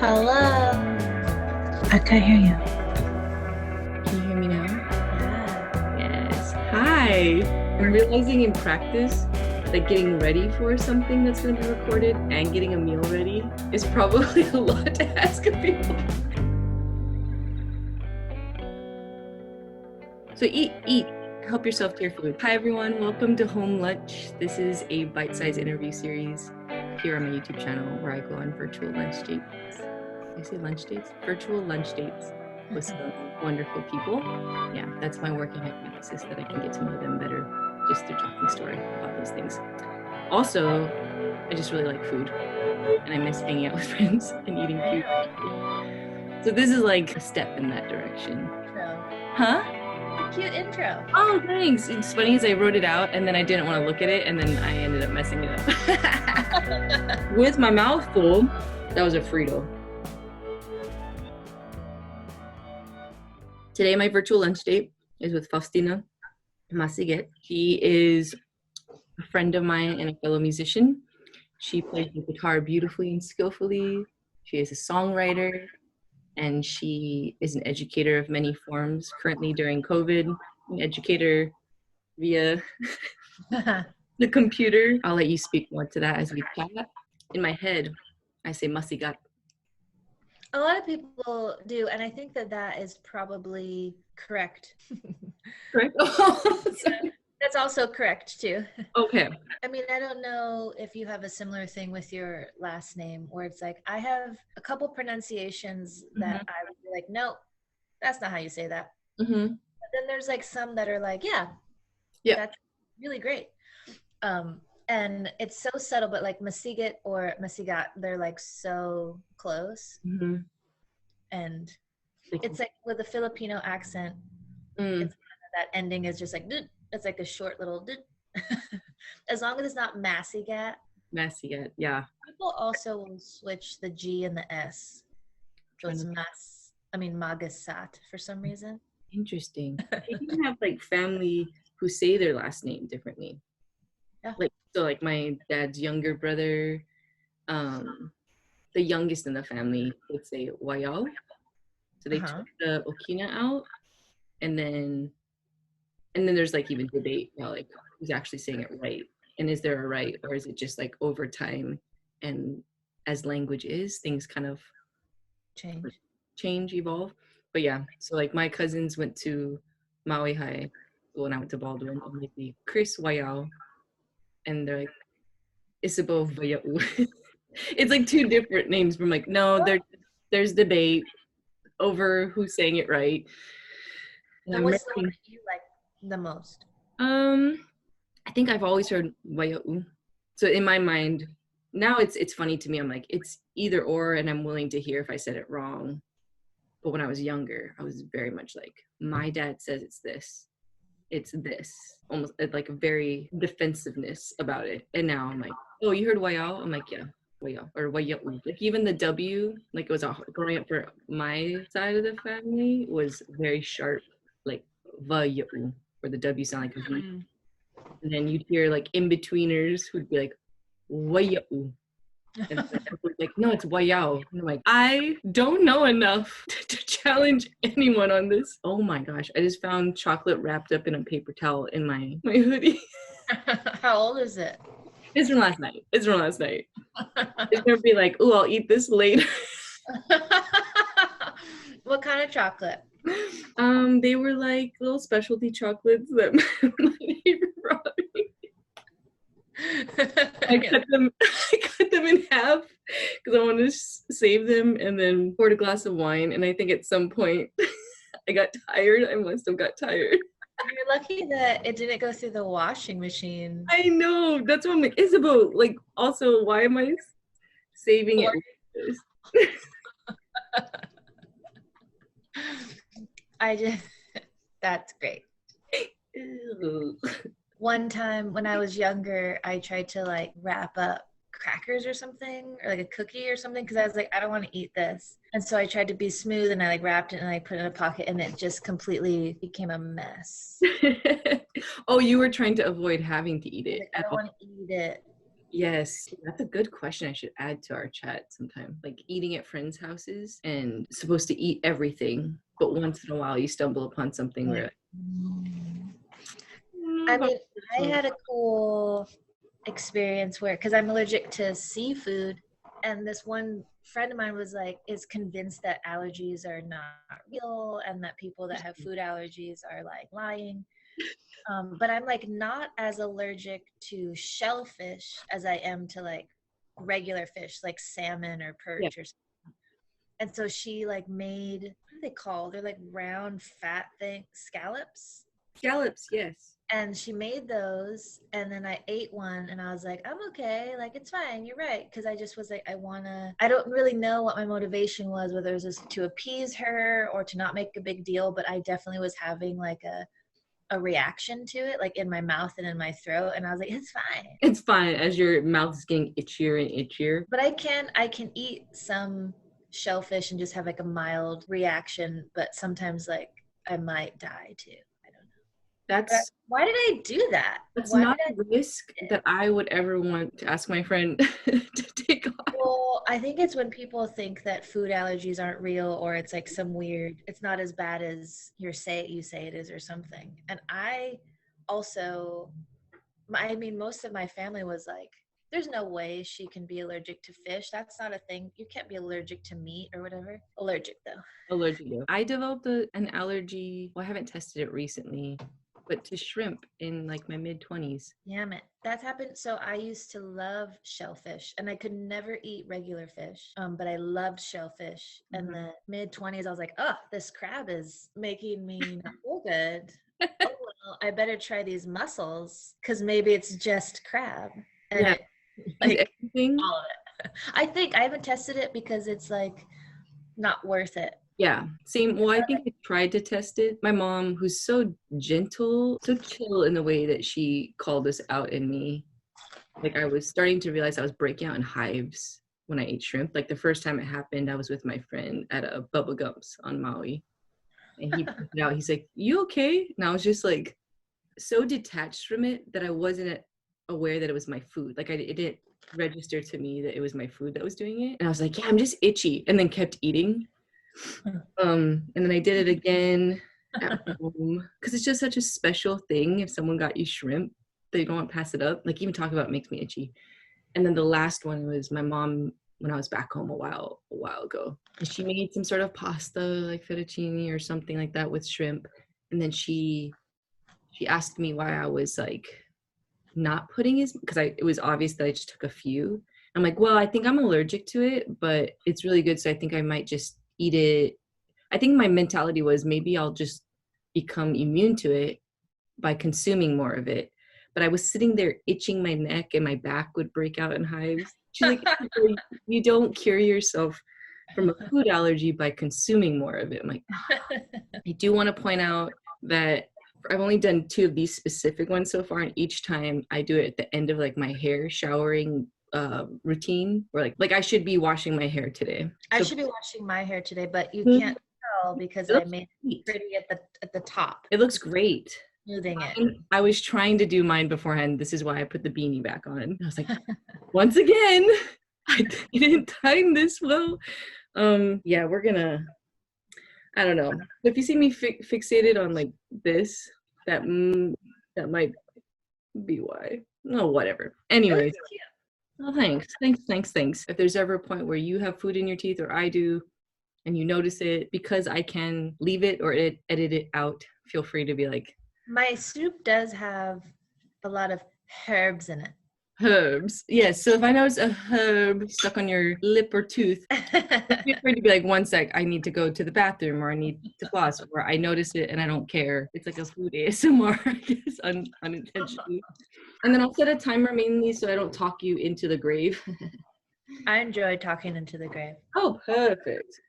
Hello. I can't hear you. Can you hear me now? Yeah. Yes. Hi. I'm realizing in practice that getting ready for something that's going to be recorded and getting a meal ready is probably a lot to ask of people. So eat. Help yourself to your food. Hi everyone, welcome to Home Lunch. This is a bite-sized interview series here on my YouTube channel where I go on virtual lunch dates. I say lunch dates? Virtual lunch dates with some wonderful people. Yeah, that's my working hypothesis, that I can get to know them better just through talking story about those things. Also, I just really like food and I miss hanging out with friends and eating food. So this is like a step in that direction. Huh? Cute intro. Oh, thanks. It's funny, as I wrote it out and then I didn't want to look at it and then I ended up messing it up. With my mouth full, that was a Frito. Today, my virtual lunch date is with Faustina Masigat. She is a friend of mine and a fellow musician. She plays the guitar beautifully and skillfully. She is a songwriter, and she is an educator of many forms. Currently, during COVID, an educator via the computer. I'll let you speak more to that as we chat. In my head, I say Masigat. A lot of people do, and I think that is probably correct. Correct? Yeah, that's also correct too. Okay. I mean, I don't know if you have a similar thing with your last name where it's like, I have a couple pronunciations that I would be like, no, that's not how you say that. But then there's like some that are like, yeah, that's really great. And it's so subtle, but like Masigat or Masigat, they're like so close. And it's like with a Filipino accent, it's that ending is just like, it's like a short little, as long as it's not Masigat. Masigat, yeah. People also will switch the G and the S. So it's Magasat for some reason. Interesting. They even have like family who say their last name differently. Yeah. Like my dad's younger brother, the youngest in the family would say Waia'u. So they took the Okina out, and then there's like even debate about like who's actually saying it right, and is there a right, or is it just like over time and as language is, things kind of evolve. But yeah, so like my cousins went to Maui High when I went to Baldwin, and like the Chris Waia'u, and they're like Isabel Waia'u. It's like two different names. But I'm like, no, there's debate over who's saying it right. And what's the one that you like the most? I think I've always heard Waia'u. So in my mind, now it's funny to me. I'm like, it's either or, and I'm willing to hear if I said it wrong. But when I was younger, I was very much like, my dad says it's this. It's this. Almost like a very defensiveness about it. And now I'm like, oh, you heard Waia'u? I'm like, yeah, Waia'u or Waia'u. Like even the W, like it was growing up for my side of the family was very sharp, like Waia'u, where the W sound like a V. And then you'd hear like in-betweeners who'd be like, Waia'u. And like, no, it's Waia'u. And I'm like, I don't know enough to challenge anyone on this. Oh my gosh, I just found chocolate wrapped up in a paper towel in my hoodie. How old is it? It's from last night. It's gonna be like, oh, I'll eat this later. What kind of chocolate? They were like little specialty chocolates that my neighbor brought me. I cut them in half because I wanted to save them, and then poured a glass of wine. And I think at some point I got tired. I must have got tired. You're lucky that it didn't go through the washing machine. I know. That's what I'm like, Isabel. Like, also, why am I saving it? That's great. One time when I was younger, I tried to like wrap up crackers or something, or like a cookie or something, because I was like, I don't want to eat this. And so I tried to be smooth, and I like wrapped it and I put it in a pocket, and it just completely became a mess. Oh, you were trying to avoid having to eat it. Like, I don't want to eat it. Yes, that's a good question. I should add to our chat sometime. Like eating at friends' houses and supposed to eat everything, but once in a while you stumble upon something where I mean, I had a cool experience where, because I'm allergic to seafood, and this one friend of mine was like, is convinced that allergies are not real and that people that have food allergies are like lying. But I'm like not as allergic to shellfish as I am to like regular fish, like salmon or perch or something. And so she like made, what are they called? They're like round fat thing, scallops. Scallops, yes. And she made those, and then I ate one, and I was like, I'm okay, like it's fine, you're right, because I just was like, I don't really know what my motivation was, whether it was just to appease her or to not make a big deal, but I definitely was having like a reaction to it, like in my mouth and in my throat, and I was like, it's fine. It's fine as your mouth is getting itchier and itchier. But I can eat some shellfish and just have like a mild reaction, but sometimes like I might die too. That's why did I do that? That's Why not a risk that I would ever want to ask my friend to take on. Well, I think it's when people think that food allergies aren't real, or it's like some weird, it's not as bad as you say it is or something. And I also, I mean, most of my family was like, there's no way she can be allergic to fish. That's not a thing. You can't be allergic to meat or whatever. Allergic though. Allergic. I developed an allergy. Well, I haven't tested it recently, but to shrimp in like my mid-20s. Yeah, man, that's happened. So I used to love shellfish, and I could never eat regular fish, but I loved shellfish. In the mid-20s, I was like, oh, this crab is making me not feel good. Oh, well, I better try these mussels, because maybe it's just crab. And yeah. like all of it. I think I haven't tested it because it's like not worth it. Yeah, same. Well, I think I tried to test it. My mom, who's so gentle, so chill in the way that she called this out in me. Like I was starting to realize I was breaking out in hives when I ate shrimp. Like the first time it happened, I was with my friend at a Bubba Gumps on Maui. And he pointed out, he's like, you okay? And I was just like so detached from it that I wasn't aware that it was my food. Like it didn't register to me that it was my food that was doing it. And I was like, yeah, I'm just itchy. And then kept eating. And then I did it again at home because it's just such a special thing. If someone got you shrimp, they don't want to pass it up. Like even talking about it makes me itchy. And then the last one was my mom when I was back home a while ago. And she made some sort of pasta, like fettuccine or something like that with shrimp. And then she asked me why I was like not putting as, because it was obvious that I just took a few. I'm like, well, I think I'm allergic to it, but it's really good. So I think I might just eat it. I think my mentality was maybe I'll just become immune to it by consuming more of it. But I was sitting there itching my neck and my back would break out in hives. She's like, you don't cure yourself from a food allergy by consuming more of it. I'm like, I do want to point out that I've only done 2 of these specific ones so far, and each time I do it at the end of like my hair showering routine, or like I should be washing my hair today. I should be washing my hair today, but you can't tell because I made it pretty at the top. It looks great. Smoothing it. I was trying to do mine beforehand. This is why I put the beanie back on. I was like, once again, I didn't time this well. Yeah, we're gonna, I don't know. If you see me fixated on like this, that might be why. No, whatever. Anyways. Oh, thanks. If there's ever a point where you have food in your teeth or I do, and you notice it, because I can leave it or edit it out, feel free to be like, my soup does have a lot of herbs in it. Herbs. Yes. So if I notice a herb stuck on your lip or tooth, feel free to be like, one sec, I need to go to the bathroom, or I need to floss, or I notice it and I don't care. It's like a food ASMR, I guess, unintentionally. And then I'll set a timer mainly so I don't talk you into the grave. I enjoy talking into the grave. Oh, perfect.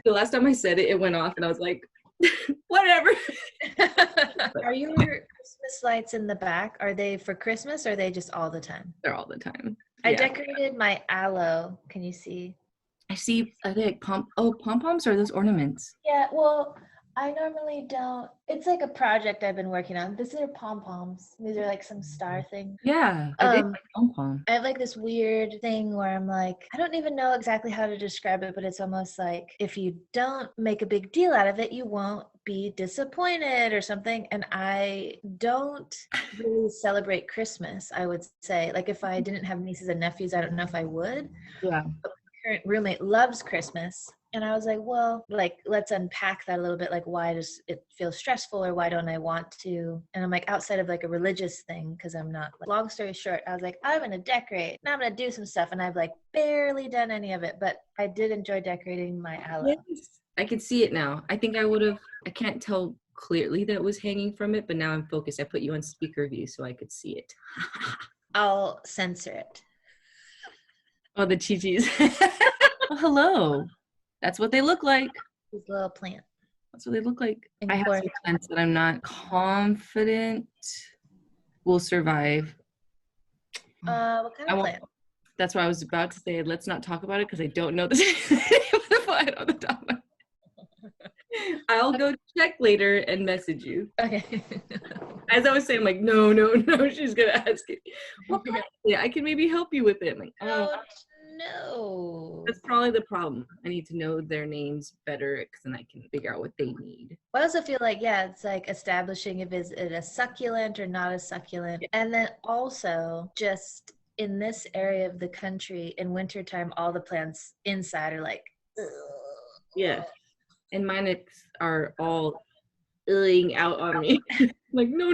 The last time I said it, it went off and I was like, whatever. Are your Christmas lights in the back? Are they for Christmas or are they just all the time? They're all the time. I decorated my aloe. Can you see? I see. Are they like pom-poms or are those ornaments? Yeah, well, I normally don't. It's like a project I've been working on. These are pom-poms. These are like some star thing. Yeah, I did like pom-pom. I have like this weird thing where I'm like, I don't even know exactly how to describe it, but it's almost like if you don't make a big deal out of it, you won't be disappointed or something. And I don't really celebrate Christmas, I would say. Like if I didn't have nieces and nephews, I don't know if I would. Yeah. Current roommate loves Christmas. And I was like, well, like, let's unpack that a little bit. Like, why does it feel stressful or why don't I want to? And I'm like, outside of like a religious thing, because I'm not, like, long story short, I was like, I'm going to decorate and I'm going to do some stuff. And I've like barely done any of it, but I did enjoy decorating my aloe. Yes. I could see it now. I think I can't tell clearly that was hanging from it, but now I'm focused. I put you on speaker view so I could see it. I'll censor it. Oh, the chi-chis. Oh, hello. That's what they look like. This little plant. That's what they look like. I have some plants that I'm not confident will survive. What kind of plant? That's why I was about to say, let's not talk about it because I don't know the name of the plant on the top of my head. I'll go check later and message you. Okay. As I was saying, I'm like, no, she's going to ask it. Well, yeah, I can maybe help you with it. I'm like, oh. No. That's probably the problem. I need to know their names better because then I can figure out what they need. I also feel like, yeah, it's like establishing if is it a succulent or not a succulent. Yeah. And then also just in this area of the country in wintertime, all the plants inside are like, ugh. Yeah. And mine are all ing out on me. Like, no.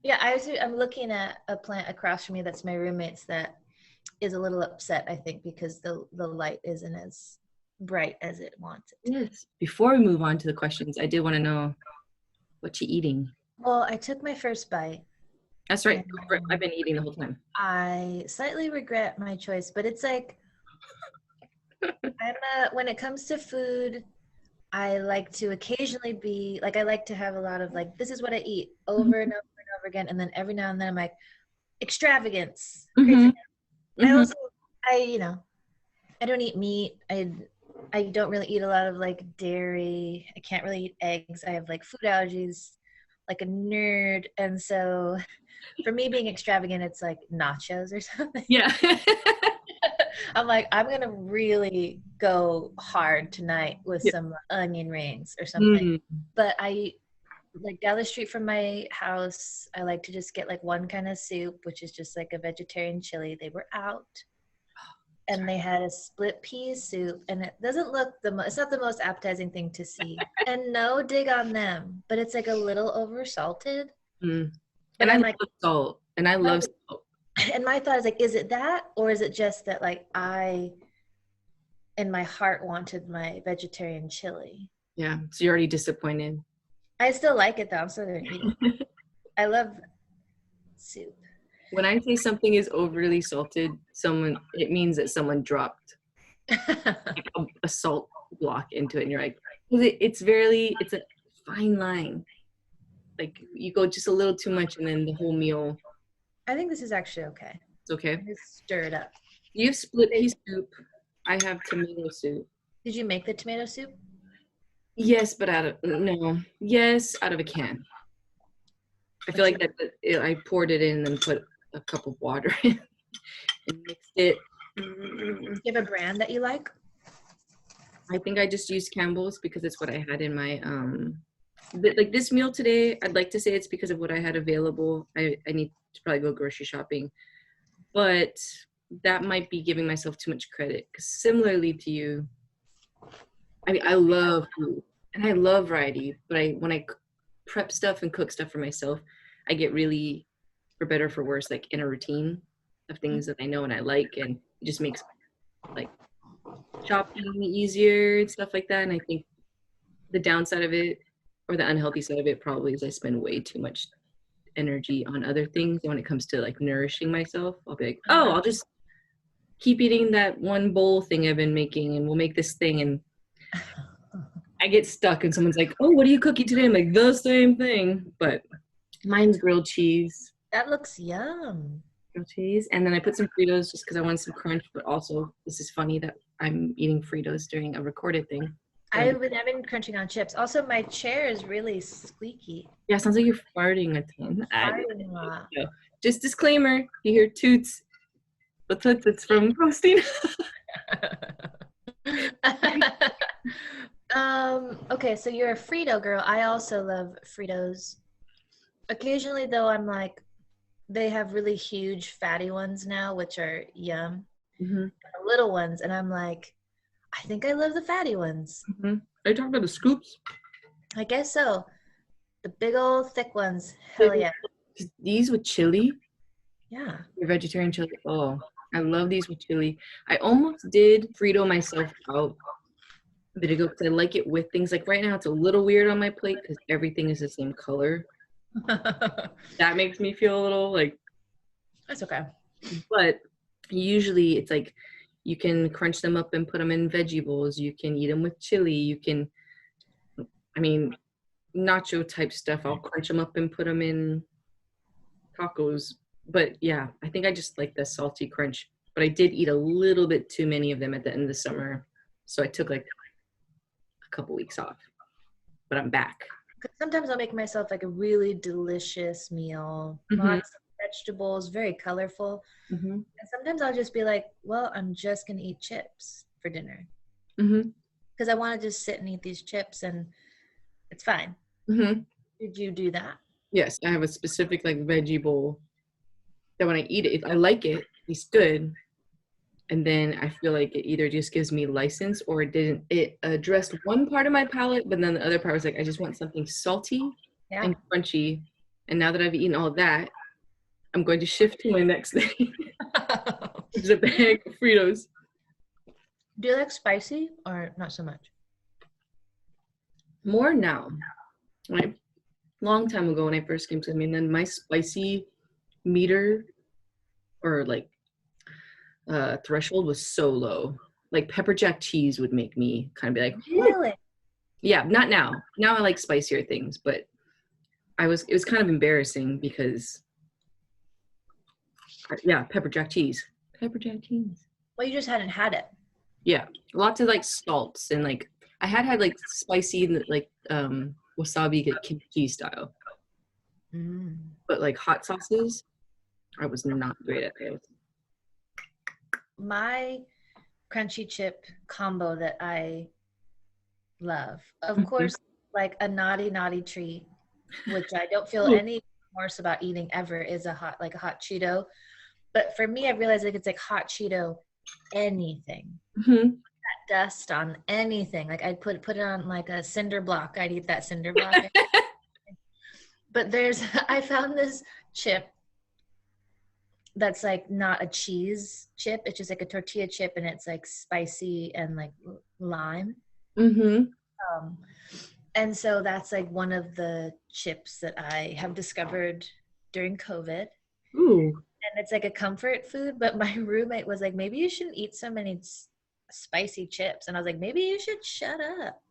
Yeah, I'm looking at a plant across from me that's my roommate's that is a little upset, I think, because the light isn't as bright as it wants it. Yes. Before we move on to the questions, I did want to know what you eating. Well, I took my first bite. That's right. I've been eating the whole time. I slightly regret my choice, but it's like when it comes to food, I like to occasionally be like, I like to have a lot of like, this is what I eat over and over and over again, and then every now and then I'm like, extravagance. Mm-hmm. I don't eat meat. I don't really eat a lot of like dairy. I can't really eat eggs. I have like food allergies, like a nerd. And so for me being extravagant, it's like nachos or something. Yeah. I'm like, I'm going to really go hard tonight with some onion rings or something. But I like down the street from my house, I like to just get like one kind of soup, which is just like a vegetarian chili. They were out. And they had a split pea soup, and it doesn't look it's not the most appetizing thing to see. And no dig on them, but it's like a little over salted. And I like salt. And I love salt. And my thought is like, is it that, or is it just that like I, in my heart, wanted my vegetarian chili? Yeah, so you're already disappointed. I still like it though. I'm still gonna eat it. I love soup. When I say something is overly salted, it means that someone dropped like a salt block into it, and you're like, it's a fine line. Like you go just a little too much, and then the whole meal. I think this is actually okay. It's okay. Just stir it up. You have split pea soup. I have tomato soup. Did you make the tomato soup? Yes, but out of a can. I feel like that I poured it in and then put a cup of water in and mixed it. Do you have a brand that you like? I think I just used Campbell's because it's what I had in my like this meal today. I'd like to say it's because of what I had available. I need to probably go grocery shopping, but that might be giving myself too much credit because similarly to you, I mean, I love food and I love variety, but when I prep stuff and cook stuff for myself, I get really, for better or for worse, like in a routine of things that I know and I like, and it just makes like shopping easier and stuff like that. And I think the downside of it, or the unhealthy side of it, probably is I spend way too much energy on other things. And when it comes to like nourishing myself, I'll be like, oh, I'll just keep eating that one bowl thing I've been making, and we'll make this thing. And I get stuck, and someone's like, oh, what are you cooking today? I'm like, the same thing, but mine's grilled cheese. That looks yum. Grilled cheese. And then I put some Fritos just because I wanted some crunch, but also this is funny that I'm eating Fritos during a recorded thing. I've been crunching on chips. Also, my chair is really squeaky. Yeah, sounds like you're farting a ton. Farting a lot. Just disclaimer, you hear toots, but it's from Faustina. Okay, so you're a Frito girl. I also love Fritos. Occasionally, though, I'm like, they have really huge fatty ones now, which are yum. Mm-hmm. The little ones, and I'm like, I think I love the fatty ones. Mm-hmm. Are you talking about the scoops? I guess so. The big old thick ones. Hell yeah. These with chili? Yeah. Your vegetarian chili. Oh, I love these with chili. I almost did Frito myself out a bit ago because I like it with things. Like right now, it's a little weird on my plate because everything is the same color. That makes me feel a little like. That's okay. But usually it's like you can crunch them up and put them in veggie bowls. You can eat them with chili. You can, I mean, nacho type stuff. I'll crunch them up and put them in tacos. But yeah, I think I just like the salty crunch. But I did eat a little bit too many of them at the end of the summer. So I took like a couple weeks off. But I'm back. Sometimes I'll make myself like a really delicious meal. Mm-hmm. Lots of vegetables, very colorful. Mm-hmm. And sometimes I'll just be like, well, I'm just going to eat chips for dinner. Mm-hmm. Because I want to just sit and eat these chips and it's fine. Mm-hmm. Did you do that? Yes, I have a specific like veggie bowl that when I eat it, if I like it, it's good. And then I feel like it either just gives me license or it addressed one part of my palate, but then the other part was like, I just want something salty and crunchy. And now that I've eaten all that, I'm going to shift to my next thing. Which is a bag of Fritos. Do you like spicy or not so much? More now. Like, long time ago when I first came to then my spicy meter or like threshold was so low. Like pepper jack cheese would make me kind of be like, really? Yeah, not now. Now I like spicier things, but it was kind of embarrassing because pepper jack cheese. Pepper jack cheese. Well, you just hadn't had it. Yeah, lots of like salts and like I had like spicy like wasabi kimchi style. But like hot sauces, I was not great at those. My crunchy chip combo that I love, of course, like a naughty treat, which I don't feel any remorse about eating ever, is a hot Cheeto. But for me, I realized like it's like hot Cheeto anything. That dust on anything. Like I'd put it on like a cinder block. I'd eat that cinder block. But I found this chip that's like not a cheese chip. It's just like a tortilla chip and it's like spicy and like lime. And so that's like one of the chips that I have discovered during COVID. Ooh. And it's like a comfort food, but my roommate was like, maybe you shouldn't eat so many spicy chips. And I was like, maybe you should shut up.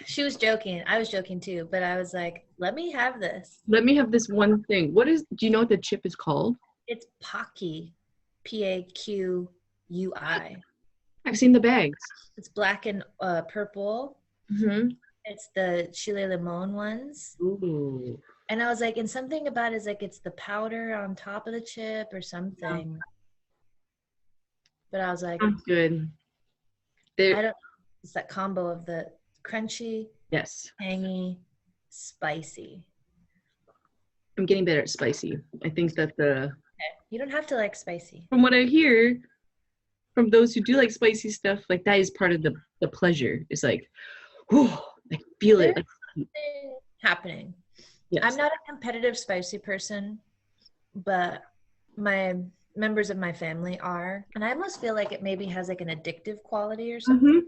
She was joking. I was joking too, but I was like, let me have this. Let me have this one thing. Do you know what the chip is called? It's Paqui. Paqui. I've seen the bags. It's black and purple. It's the chile limon ones. Ooh. And I was like, and something about it is like it's the powder on top of the chip or something. Yeah. But I was like, sounds good. It's that combo of the crunchy, yes, tangy, spicy. I'm getting better at spicy. I think that you don't have to like spicy. From what I hear from those who do like spicy stuff, like that is part of the pleasure. It's like, whew, I feel it happening. Yes. I'm not a competitive spicy person, but my members of my family are, and I almost feel like it maybe has like an addictive quality or something.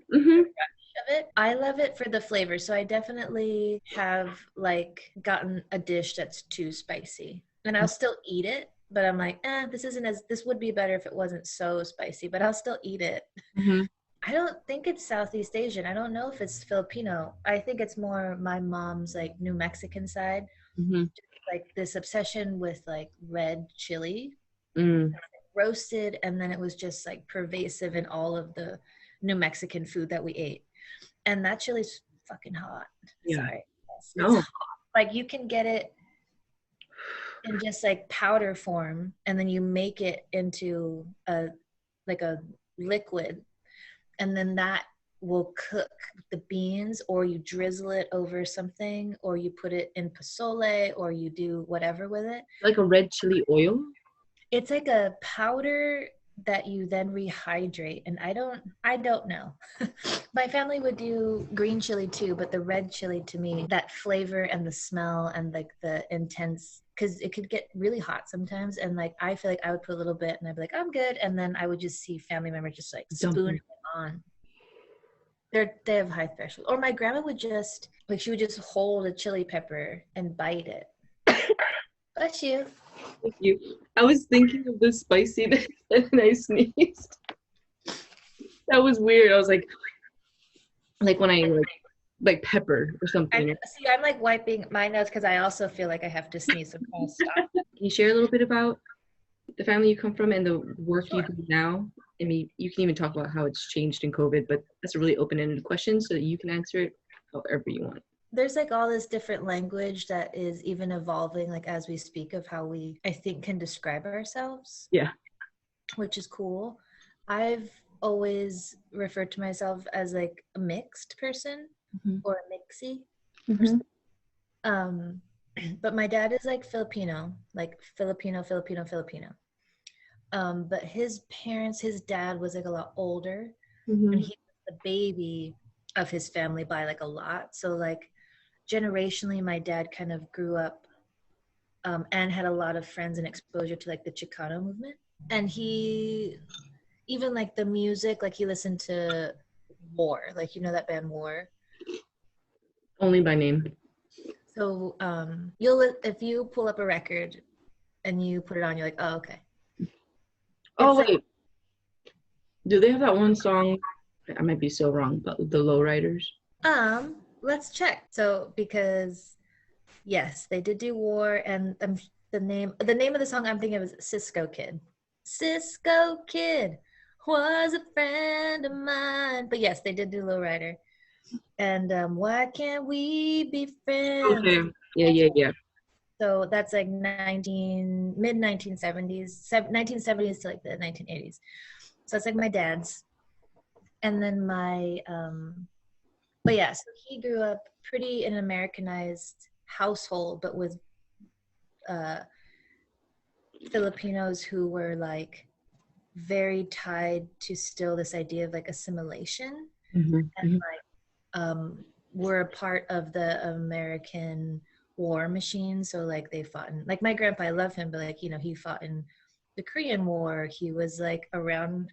Of it. I love it for the flavor, so I definitely have like gotten a dish that's too spicy, and I'll still eat it, but I'm like, this would be better if it wasn't so spicy, but I'll still eat it. I don't think it's Southeast Asian. I don't know if it's Filipino. I think it's more my mom's like New Mexican side. Like this obsession with like red chili, roasted, and then it was just like pervasive in all of the New Mexican food that we ate. and that chili's fucking hot. Yeah. Sorry. No. It's hot. Like you can get it in just like powder form, and then you make it into a liquid, and then that will cook the beans, or you drizzle it over something, or you put it in pozole, or you do whatever with it. Like a red chili oil? It's like a powder that you then rehydrate, and I don't know. My family would do green chili too, but the red chili, to me, that flavor and the smell and like the intense, because it could get really hot sometimes, and like I feel like I would put a little bit and I'd be like, I'm good, and then I would just see family members just like spoon it on. They have high threshold. Or my grandma would just like, she would just hold a chili pepper and bite it. Bless you. Thank you. I was thinking of the spiciness and I sneezed. That was weird. I was like when I like pepper or something. I'm like wiping my nose because I also feel like I have to sneeze. So I'm stop. Can you share a little bit about the family you come from and the work you do now? I mean, you can even talk about how it's changed in COVID, but that's a really open-ended question, so that you can answer it however you want. There's like all this different language that is even evolving, like as we speak, of how we, I think, can describe ourselves. Yeah. Which is cool. I've always referred to myself as like a mixed person, or a mixie. But my dad is like Filipino, like Filipino. But his dad was like a lot older, and he was the baby of his family by like a lot. So like generationally, my dad kind of grew up and had a lot of friends and exposure to like the Chicano movement. And he, even like the music, like he listened to War, like, you know that band War? Only by name. So if you pull up a record and you put it on, you're like, oh, okay. Oh, wait. Do they have that one song? I might be so wrong, but the Lowriders? Let's check. So, because yes, they did do War, and the name of the song I'm thinking of is Cisco Kid. Cisco Kid was a friend of mine. But yes, they did do Lowrider. And why can't we be friends? Okay. Yeah. So that's like mid 1970s, 1970s to like the 1980s. So it's like my dad's. And then but yeah, so he grew up pretty in an Americanized household, but with Filipinos who were like very tied to still this idea of like assimilation, and like were a part of the American war machine. So like they fought in, like my grandpa, I love him, but like, you know, he fought in the Korean War. He was like around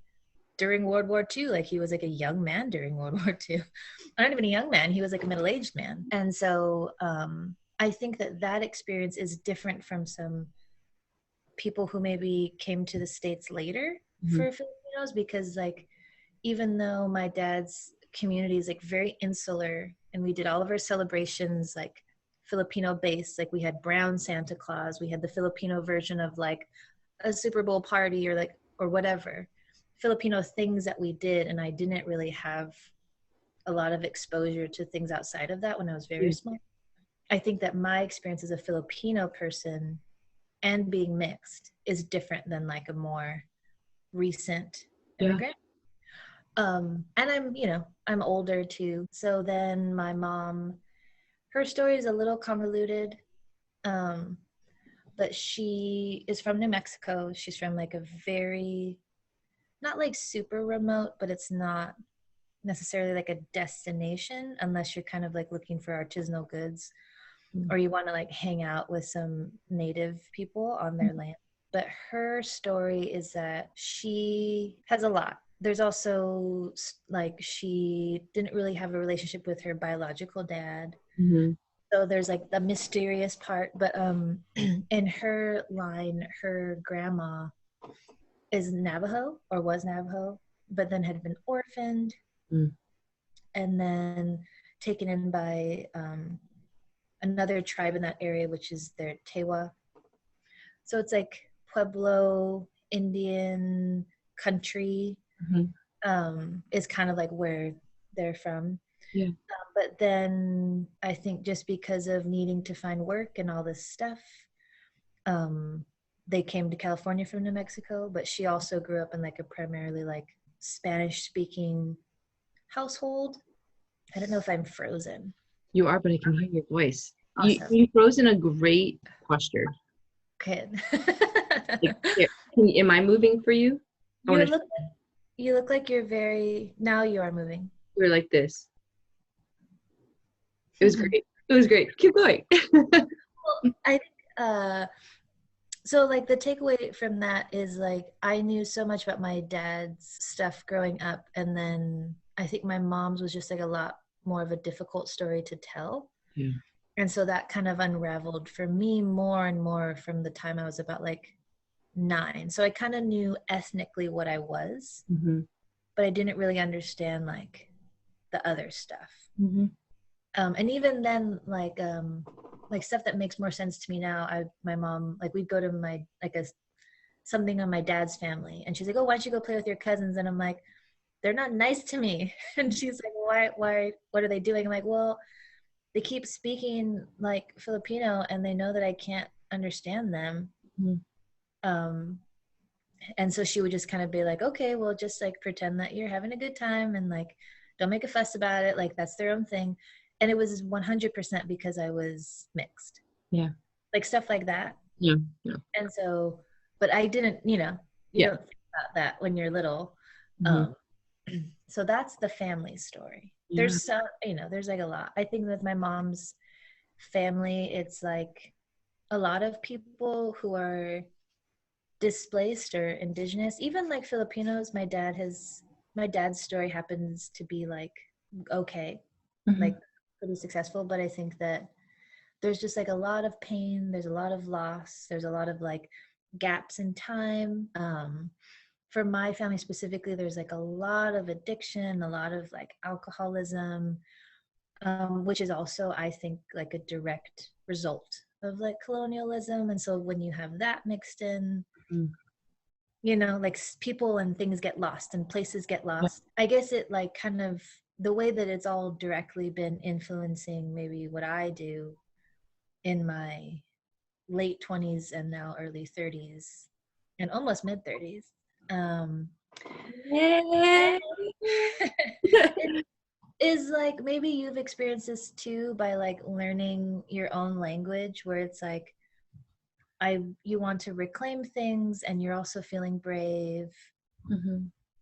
during World War II. Like he was like a young man during World War II. Not even a young man, he was like a middle-aged man. And so I think that experience is different from some people who maybe came to the States later for Filipinos, because like, even though my dad's community is like very insular, and we did all of our celebrations like Filipino based, like we had brown Santa Claus, we had the Filipino version of like a Super Bowl party, or like, or whatever Filipino things that we did, and I didn't really have a lot of exposure to things outside of that when I was very small. I think that my experience as a Filipino person and being mixed is different than like a more recent immigrant. And I'm older too. So then my mom, her story is a little convoluted, but she is from New Mexico. She's from like a very, not like super remote, but it's not necessarily like a destination unless you're kind of like looking for artisanal goods, or you want to like hang out with some native people on their land. But her story is that she has a lot. There's also like, she didn't really have a relationship with her biological dad. So there's like the mysterious part, but in her line, her grandma is Navajo, or was Navajo, but then had been orphaned and then taken in by another tribe in that area, which is their Tewa. So it's like Pueblo Indian country is kind of like where they're from. Yeah. But then I think just because of needing to find work and all this stuff, they came to California from New Mexico, but she also grew up in like a primarily like Spanish speaking household. I don't know if I'm frozen. You are, but I can hear your voice. Awesome. You froze in a great posture. Good. Like, here, am I moving for you? You look like you're now you are moving. You're like this. It was great. It was great. Keep going. Well, I think, so like the takeaway from that is like I knew so much about my dad's stuff growing up, and then I think my mom's was just like a lot more of a difficult story to tell. Yeah. And so that kind of unraveled for me more and more from the time I was about like 9. So I kind of knew ethnically what I was, but I didn't really understand like the other stuff. And even then, like stuff that makes more sense to me now. My mom, like we'd go to my something on my dad's family, and she's like, "Oh, why don't you go play with your cousins?" And I'm like, "They're not nice to me." And she's like, "Why? What are they doing?" I'm like, "Well, they keep speaking like Filipino, and they know that I can't understand them." And so she would just kind of be like, "Okay, well, just like pretend that you're having a good time, and like don't make a fuss about it. Like that's their own thing." And it was 100% because I was mixed. Yeah. Like stuff like that. Yeah. And so, but I didn't, you don't think about that when you're little. So that's the family story. Yeah. There's some, there's like a lot. I think with my mom's family, it's like a lot of people who are displaced or indigenous, even like Filipinos. My dad's story happens to be like, okay, like pretty successful, but I think that there's just like a lot of pain, there's a lot of loss, there's a lot of like gaps in time. For my family specifically, there's like a lot of addiction, a lot of like alcoholism, which is also, I think, like a direct result of like colonialism. And so when you have that mixed in, like people and things get lost and places get lost. I guess it like kind of the way that it's all directly been influencing maybe what I do in my late 20s and now early 30s and almost mid 30s. Is like maybe you've experienced this too by like learning your own language, where it's like you want to reclaim things and you're also feeling brave.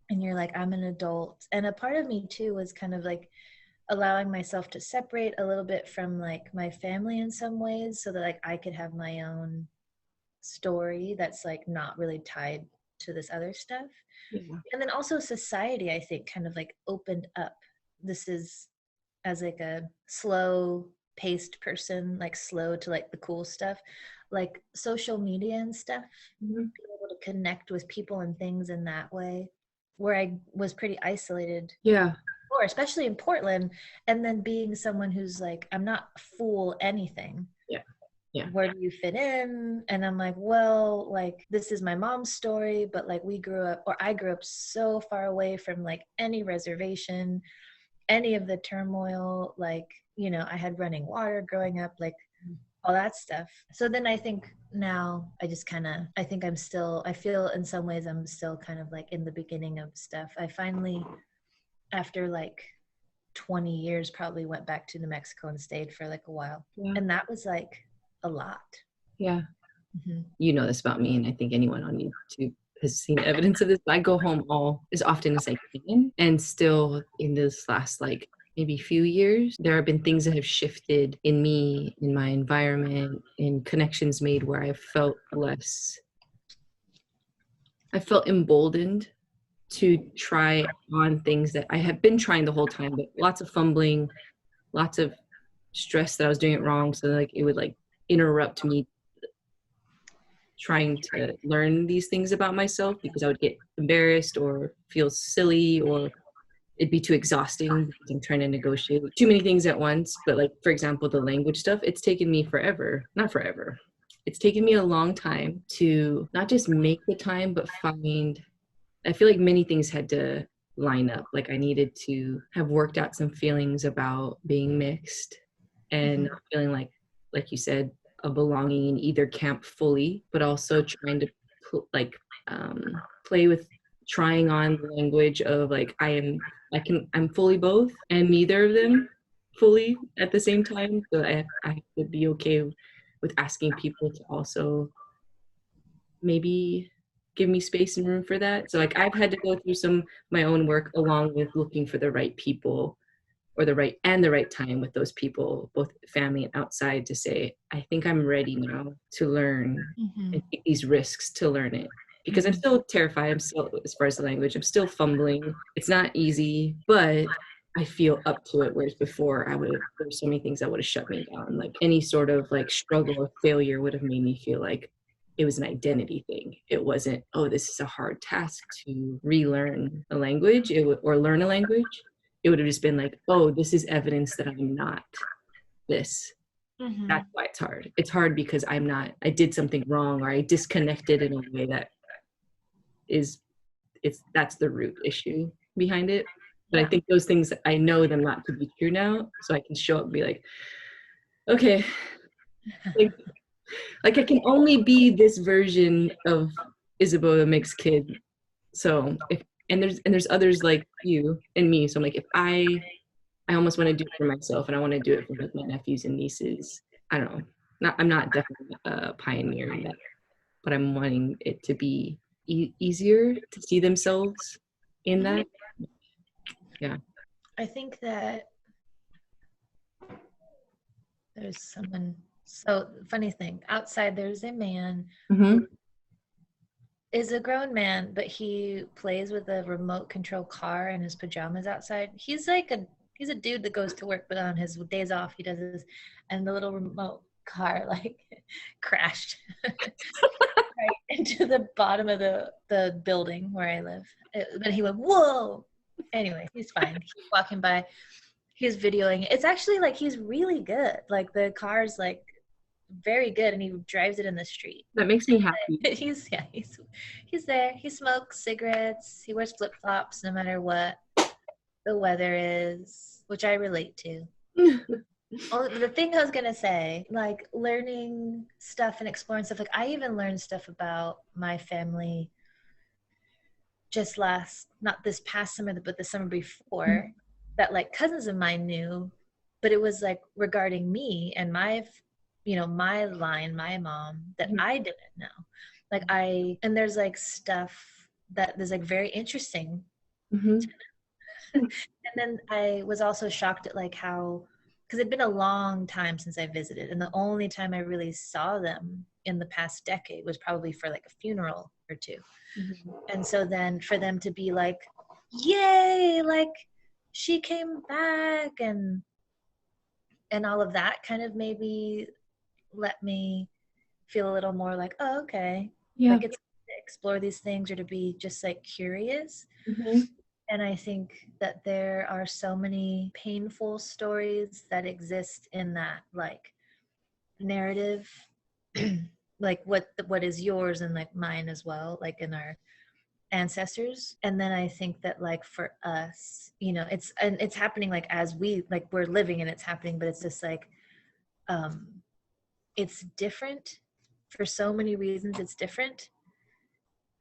And you're like, I'm an adult. And a part of me too was kind of like allowing myself to separate a little bit from like my family in some ways, so that like I could have my own story that's like not really tied to this other stuff. And then also society, I think, kind of like opened up. This is as like a slow paced person, like slow to like the cool stuff, like social media and stuff, being able to connect with people and things in that way, where I was pretty isolated. Or especially in Portland, and then being someone who's like, I'm not fool anything. Where do you fit in? And I'm like, well, like this is my mom's story, but like I grew up so far away from like any reservation, any of the turmoil, like, I had running water growing up, like all that stuff. So then I think now I just I feel in some ways I'm still kind of like in the beginning of stuff. I finally, after like 20 years, probably went back to New Mexico and stayed for like a while. And that was like a lot. You know this about me, and I think anyone on YouTube has seen evidence of this. I go home as often as I can, and still in this last like maybe few years, there have been things that have shifted in me, in my environment, in connections made where I felt emboldened to try on things that I have been trying the whole time, but lots of fumbling, lots of stress that I was doing it wrong. So like it would like interrupt me trying to learn these things about myself, because I would get embarrassed or feel silly, or it'd be too exhausting because I'm trying to negotiate too many things at once. But like, for example, the language stuff, it's taken me not forever. It's taken me a long time to not just make the time, but I feel like many things had to line up. Like I needed to have worked out some feelings about being mixed and not feeling like you said, a belonging in either camp fully, but also trying to play with trying on the language of like I'm fully both and neither of them fully at the same time. So I have to be okay with asking people to also maybe give me space and room for that. So like I've had to go through some my own work along with looking for the right people or the right time with those people, both family and outside, to say, I think I'm ready now to learn and take these risks to learn it. Because I'm still terrified. I'm still, as far as the language, I'm still fumbling. It's not easy, but I feel up to it. Whereas before there's so many things that would have shut me down. Like any sort of like struggle or failure would have made me feel like it was an identity thing. It wasn't, oh, this is a hard task to relearn a language or learn a language. It would have just been like, oh, this is evidence that I'm not this. That's why it's hard. It's hard because I did something wrong or I disconnected in a way that's the root issue behind it. But I think those things, I know them not to be true now. So I can show up and be like, okay, like I can only be this version of Isabeau, the mixed kid. So there's others like you and me. So I'm like, if I almost want to do it for myself and I want to do it for like my nephews and nieces. I don't know. I'm not definitely a pioneer in that, but I'm wanting it to be easier to see themselves in that. Yeah. I think that there's someone, so funny thing, outside there's a man who is a grown man, but he plays with a remote control car in his pajamas outside. He's a dude that goes to work, but on his days off he does this, and the little remote car like crashed right into the bottom of the building where I live. But he went, whoa. Anyway, he's fine. He's walking by. He's videoing. It's actually like he's really good. Like the car's like very good, and he drives it in the street. That makes me happy. He's there. He smokes cigarettes. He wears flip flops no matter what the weather is, which I relate to. The thing I was gonna say, like learning stuff and exploring stuff. Like I even learned stuff about my family just not this past summer, but the summer before, that like cousins of mine knew, but it was like regarding me and my line, my mom, that I didn't know. Like and there's like stuff that is like very interesting. And then I was also shocked at like how, because it'd been a long time since I visited, and the only time I really saw them in the past decade was probably for like a funeral or two. And so then for them to be like, yay, like she came back and all of that kind of maybe let me feel a little more like, oh, okay. Yeah. Like it's to explore these things or to be just like curious. And I think that there are so many painful stories that exist in that like narrative, like what is yours and like mine as well, like in our ancestors. And then I think that like for us, it's happening like as we're living and it's happening, but it's just like it's different for so many reasons. It's different,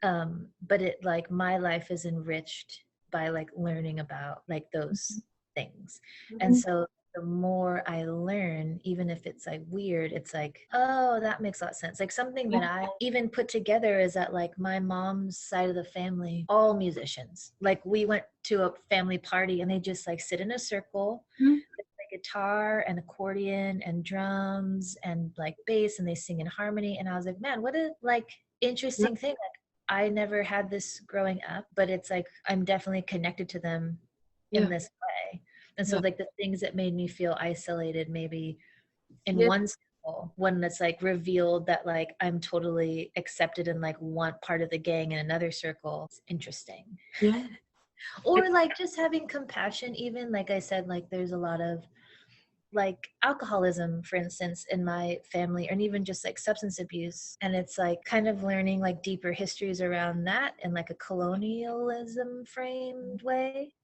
but it like my life is enriched by like learning about like those things. And so the more I learn, even if it's like weird, it's like, oh, that makes a lot of sense. Like something that I even put together is that like my mom's side of the family, all musicians. Like we went to a family party and they just like sit in a circle with like guitar and accordion and drums and like bass, and they sing in harmony. And I was like, man, what a like interesting thing. Like I never had this growing up, but it's like I'm definitely connected to them in this way. And so like the things that made me feel isolated maybe in one circle, one that's like revealed that like I'm totally accepted in like one part of the gang in another circle. It's interesting. Or like just having compassion, even like I said, like there's a lot of like alcoholism, for instance, in my family, and even just like substance abuse. And it's like kind of learning like deeper histories around that in like a colonialism framed way.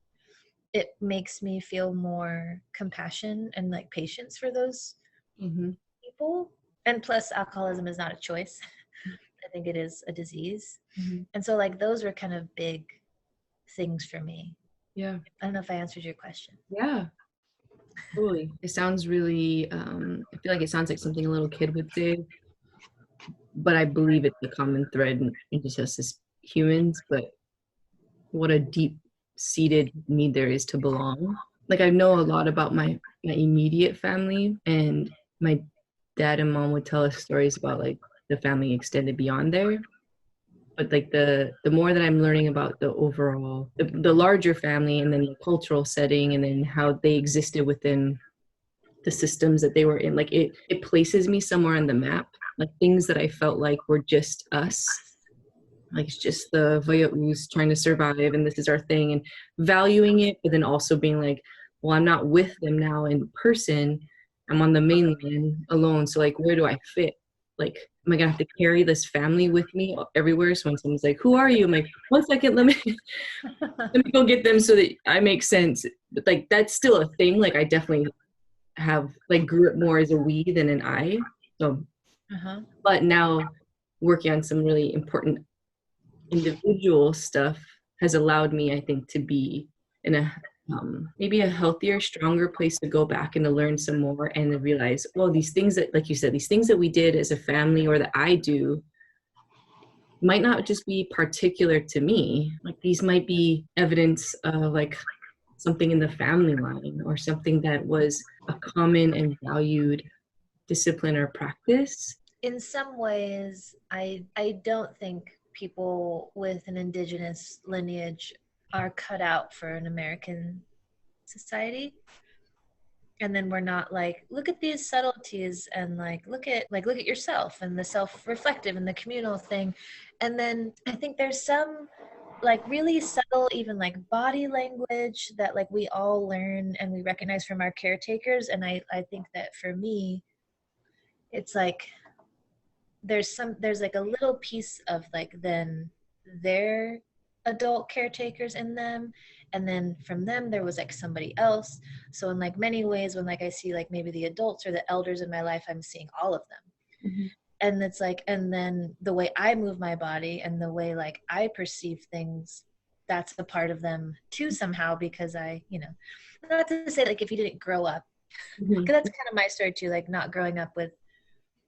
It makes me feel more compassion and like patience for those people. And plus, alcoholism is not a choice. I think it is a disease. And so like those were kind of big things for me. Yeah. I don't know if I answered your question. Yeah. Totally. It sounds really, I feel like it sounds like something a little kid would say, but I believe it's a common thread in just us as humans, but what a deep-seated need there is to belong. Like I know a lot about my immediate family, and my dad and mom would tell us stories about like the family extended beyond there. But like the more that I'm learning about the overall, the larger family, and then the cultural setting, and then how they existed within the systems that they were in, like it places me somewhere on the map, like things that I felt like were just us, like it's just the Waia'us trying to survive and this is our thing, and valuing it, but then also being like, well, I'm not with them now in person, I'm on the mainland alone, so like where do I fit? Like, am I gonna have to carry this family with me everywhere? So when someone's like, who are you? I'm like, 1 second, let me go get them so that I make sense. But like that's still a thing. Like I definitely have like grew up more as a we than an I. So but now working on some really important individual stuff has allowed me, I think, to be in a maybe a healthier, stronger place to go back and to learn some more and to realize, well, these things that, like you said, these things that we did as a family or that I do might not just be particular to me. Like these might be evidence of like something in the family line or something that was a common and valued discipline or practice. In some ways, I don't think people with an indigenous lineage are cut out for an American society. And then we're not like, look at these subtleties and look at yourself and the self-reflective and the communal thing. And then I think there's some like really subtle, even like body language that like we all learn and we recognize from our caretakers. And I think that for me, it's like there's like a little piece of like then their adult caretakers in them, and then from them there was like somebody else. So in like many ways, when like I see like maybe the adults or the elders in my life, I'm seeing all of them. And it's like, and then the way I move my body and the way like I perceive things, that's a part of them too somehow, because I, not to say like if you didn't grow up, because that's kind of my story too, like not growing up with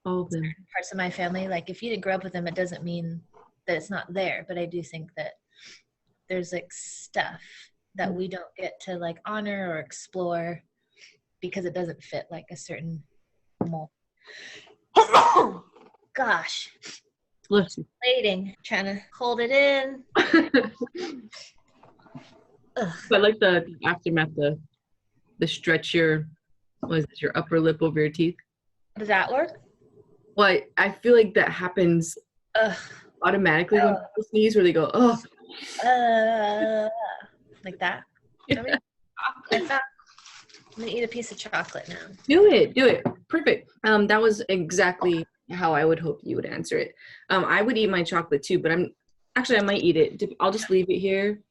all of them parts of my family. Like if you didn't grow up with them, it doesn't mean that it's not there. But I do think that there's like stuff that we don't get to like honor or explore because it doesn't fit like a certain mold. Gosh. Listen. Waiting, trying to hold it in. But like the aftermath, the stretch your upper lip over your teeth. Does that work? Well, I feel like that happens automatically when people sneeze, where they go, like that. I'm gonna eat a piece of chocolate now. Do it. Perfect. That was exactly how I would hope you would answer it. I would eat my chocolate too, but I might eat it. I'll just leave it here.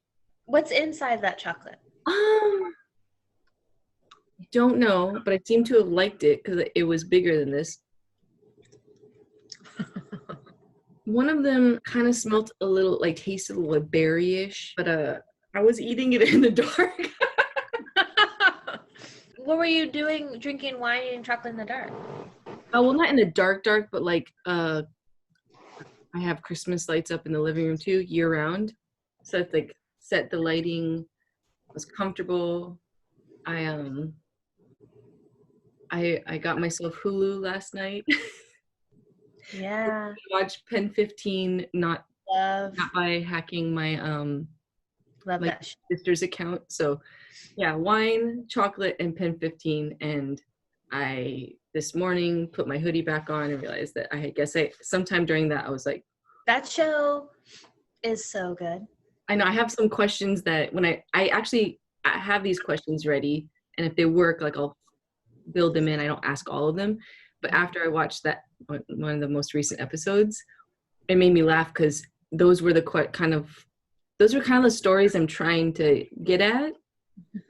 What's inside that chocolate? I don't know, but I seem to have liked it because it was bigger than this. One of them kind of smelled a little, like tasted a little berry-ish, but I was eating it in the dark. What were you doing, drinking wine, eating chocolate in the dark? Well, not in the dark, but like I have Christmas lights up in the living room too, year round. So it's like set the lighting, was comfortable. I got myself Hulu last night. Yeah. Watch Pen 15, not by hacking my love my that sister's account. So yeah, wine, chocolate, and Pen 15. And I this morning put my hoodie back on and realized that I guess sometime during that I was like, that show is so good. I know I have some questions that when I have these questions ready, and if they work, like I'll build them in. I don't ask all of them. But after I watched that one of the most recent episodes, it made me laugh because those were kind of the stories I'm trying to get at.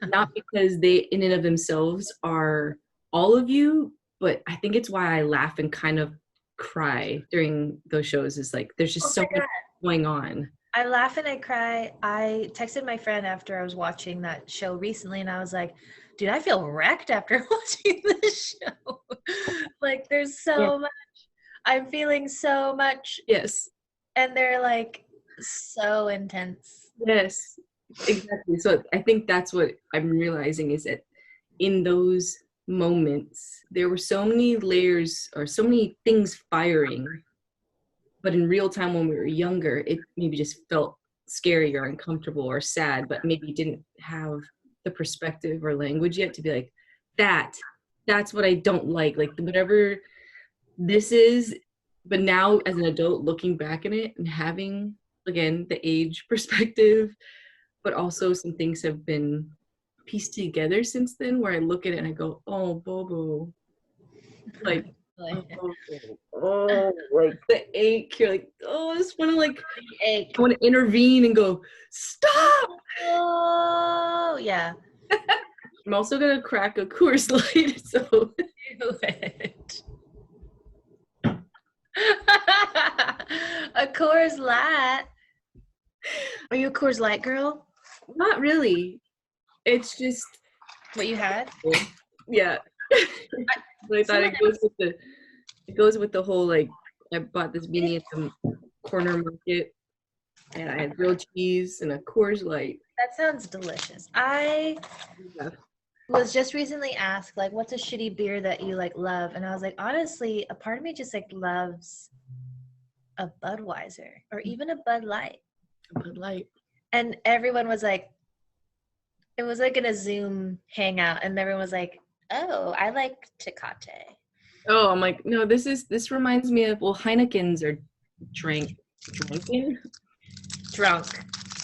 Not because they in and of themselves are all of you, but I think it's why I laugh and kind of cry during those shows. Is like there's just so much going on. I laugh and I cry. I texted my friend after I was watching that show recently, and I was like, dude, I feel wrecked after watching this show. Like, there's so much. I'm feeling so much. Yes. And they're like so intense. Yes, exactly. So I think that's what I'm realizing is that in those moments, there were so many layers or so many things firing. But in real time when we were younger, it maybe just felt scary or uncomfortable or sad, but maybe didn't have the perspective or language yet to be like, that's what I don't like whatever this is. But now as an adult looking back at it and having, again, the age perspective, but also some things have been pieced together since then where I look at it and I go, oh, Bobo. Like, oh, like the ache. You're like, oh, I just want to I want to intervene and go, stop. Oh, yeah. I'm also going to crack a Coors Light, so. Do it. A Coors Light. Are you a Coors Light girl? Not really. It's just what you had. Yeah. I thought it goes with the whole like I bought this beanie at the corner market and I had grilled cheese and a Coors Light. That sounds delicious. I was just recently asked like what's a shitty beer that you like love, and I was like, honestly, a part of me just like loves a Budweiser or even a Bud Light. A Bud Light. And everyone was like, it was like in a Zoom hangout, and everyone was like, oh, I like Tecate. Oh, I'm like, no, this reminds me of, well, Heineken's are drunk.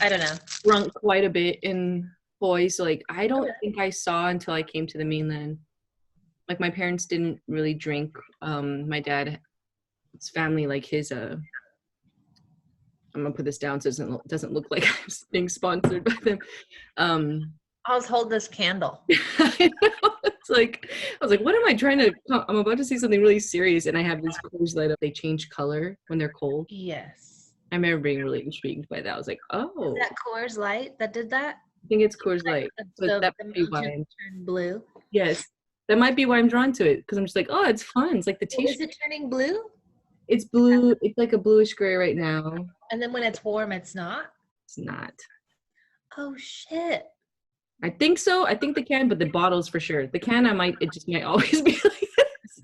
I don't know. Drunk quite a bit in Hawaii. So like, I don't think I saw until I came to the mainland. Like my parents didn't really drink. My dad's family, like his, I'm gonna put this down so it doesn't look like I'm being sponsored by them. I'll hold this candle. I know. It's like, I was like, what am I trying to, I'm about to say something really serious and I have this Coors Light up. They change color when they're cold. Yes. I remember being really intrigued by that. I was like, oh. Is that Coors Light that did that? I think it's Coors Light. So that might be why turned blue. Yes. That might be why I'm drawn to it. Because I'm just like, oh, it's fun. It's like the t-shirt. Is it turning blue? It's blue. It's like a bluish gray right now. And then when it's warm, it's not? It's not. Oh, shit. I think so. I think the can, but the bottles for sure. The can, it just might always be like this.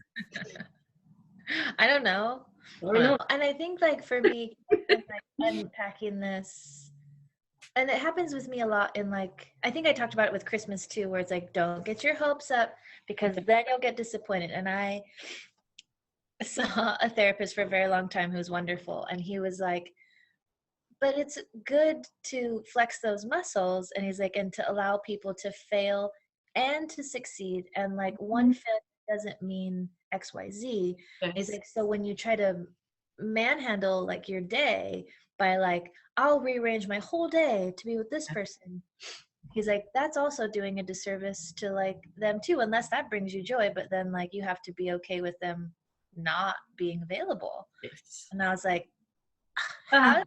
I don't know. And I think like for me, like unpacking this, and it happens with me a lot in like, I think I talked about it with Christmas too, where it's like, don't get your hopes up because then you'll get disappointed. And I saw a therapist for a very long time who's wonderful. And he was like, but it's good to flex those muscles. And he's like, and to allow people to fail and to succeed. And like one failure doesn't mean XYZ. Yes. He's like, so when you try to manhandle like your day by like, I'll rearrange my whole day to be with this person. He's like, that's also doing a disservice to like them too, unless that brings you joy. But then like, you have to be okay with them not being available. Yes. And I was like, yeah.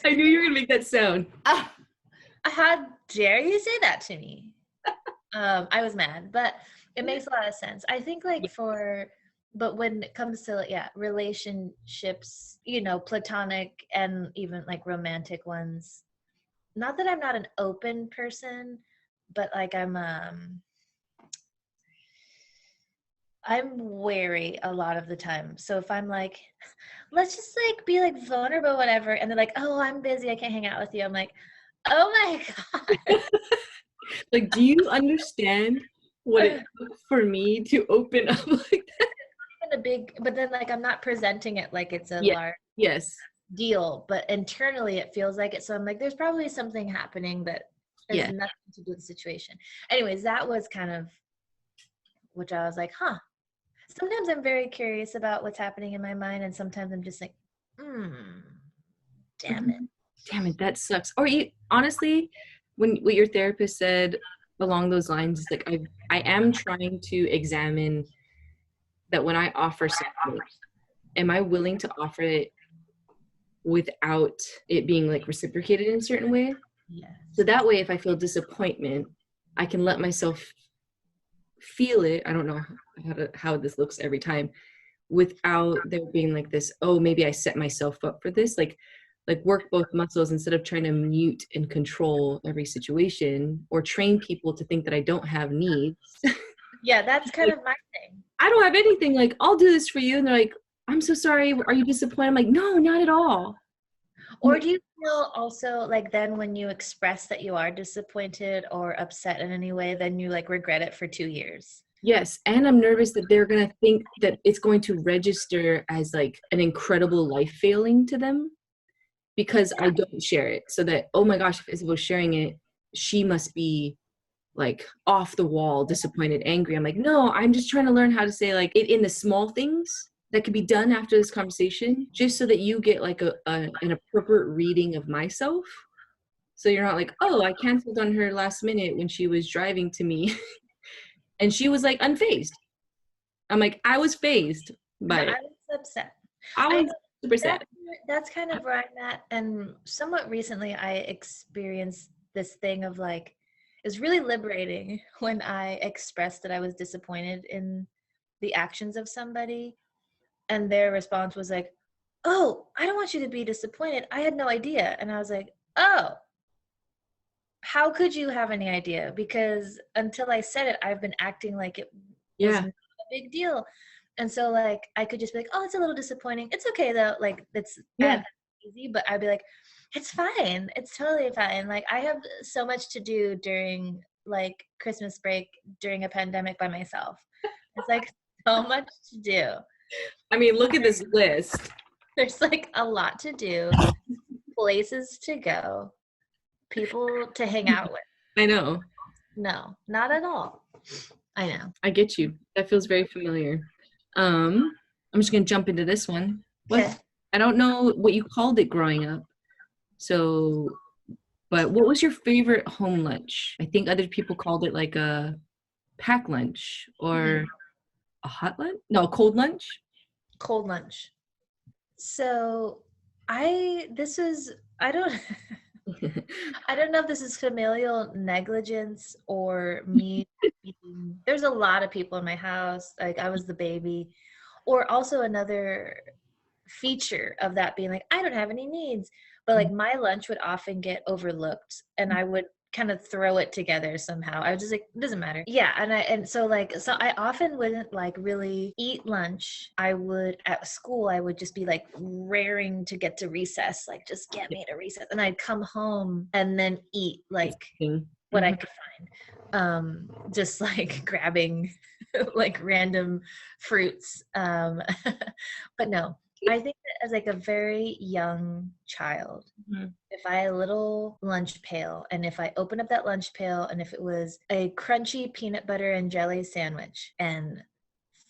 I knew you were gonna make that sound. How dare you say that to me? I was mad, but it makes a lot of sense. I think like but when it comes to relationships, platonic and even like romantic ones, not that I'm not an open person, but like I'm wary a lot of the time. So if I'm like, let's just like be like vulnerable, whatever, and they're like, oh, I'm busy, I can't hang out with you. I'm like, oh my God. Like, do you understand what it took for me to open up like that? But then like I'm not presenting it like it's a large deal, but internally it feels like it. So I'm like, there's probably something happening that Has nothing to do with the situation. Anyways, that was kind of, which I was like, huh. Sometimes I'm very curious about what's happening in my mind, and sometimes I'm just like, damn it. Damn it, that sucks. Or honestly, when what your therapist said along those lines is like, I am trying to examine that when I offer something, am I willing to offer it without it being like reciprocated in a certain way? Yes. So that way, if I feel disappointment, I can let myself feel it. I don't know how this looks every time, without there being like this, oh, maybe I set myself up for this. Like work both muscles instead of trying to mute and control every situation or train people to think that I don't have needs. Yeah, that's kind of my thing. I don't have anything. Like, I'll do this for you. And they're like, I'm so sorry. Are you disappointed? I'm like, no, not at all. Or do you feel also like then when you express that you are disappointed or upset in any way, then you like regret it for 2 years? Yes. And I'm nervous that they're going to think that it's going to register as like an incredible life failing to them because I don't share it. So that, oh my gosh, if Isabel's sharing it, she must be like off the wall, disappointed, angry. I'm like, no, I'm just trying to learn how to say like it in the small things that could be done after this conversation, just so that you get like an appropriate reading of myself. So you're not like, oh, I canceled on her last minute when she was driving to me. And she was like unfazed. I'm like, I was phased by it. I was upset. I was super sad. That's kind of where I'm at. And somewhat recently I experienced this thing of like, it's really liberating when I expressed that I was disappointed in the actions of somebody. And their response was like, oh, I don't want you to be disappointed. I had no idea. And I was like, oh, how could you have any idea? Because until I said it, I've been acting like it was a big deal. And so like, I could just be like, oh, it's a little disappointing. It's okay though. Like it's easy, but I'd be like, it's fine. It's totally fine. Like I have so much to do during like Christmas break during a pandemic by myself. It's like so much to do. I mean, look at this list. There's like a lot to do, places to go, people to hang out with. I know. No, not at all. I know. I get you. That feels very familiar. I'm just going to jump into this one. Okay. I don't know what you called it growing up. So, but what was your favorite home lunch? I think other people called it like a pack lunch or a hot lunch? No, cold lunch. Cold lunch. So I don't know if this is familial negligence or me. There's a lot of people in my house. Like I was the baby. Or also another feature of that being like, I don't have any needs. But like my lunch would often get overlooked and I would kind of throw it together somehow. I was just like, it doesn't matter. Yeah. So I often wouldn't like really eat lunch. I would at school, I would just be like raring to get to recess, like just get me to recess. And I'd come home and then eat like what I could find. Just like grabbing like random fruits. But no, I think that as like a very young child, if I had a little lunch pail and if I opened up that lunch pail and if it was a crunchy peanut butter and jelly sandwich and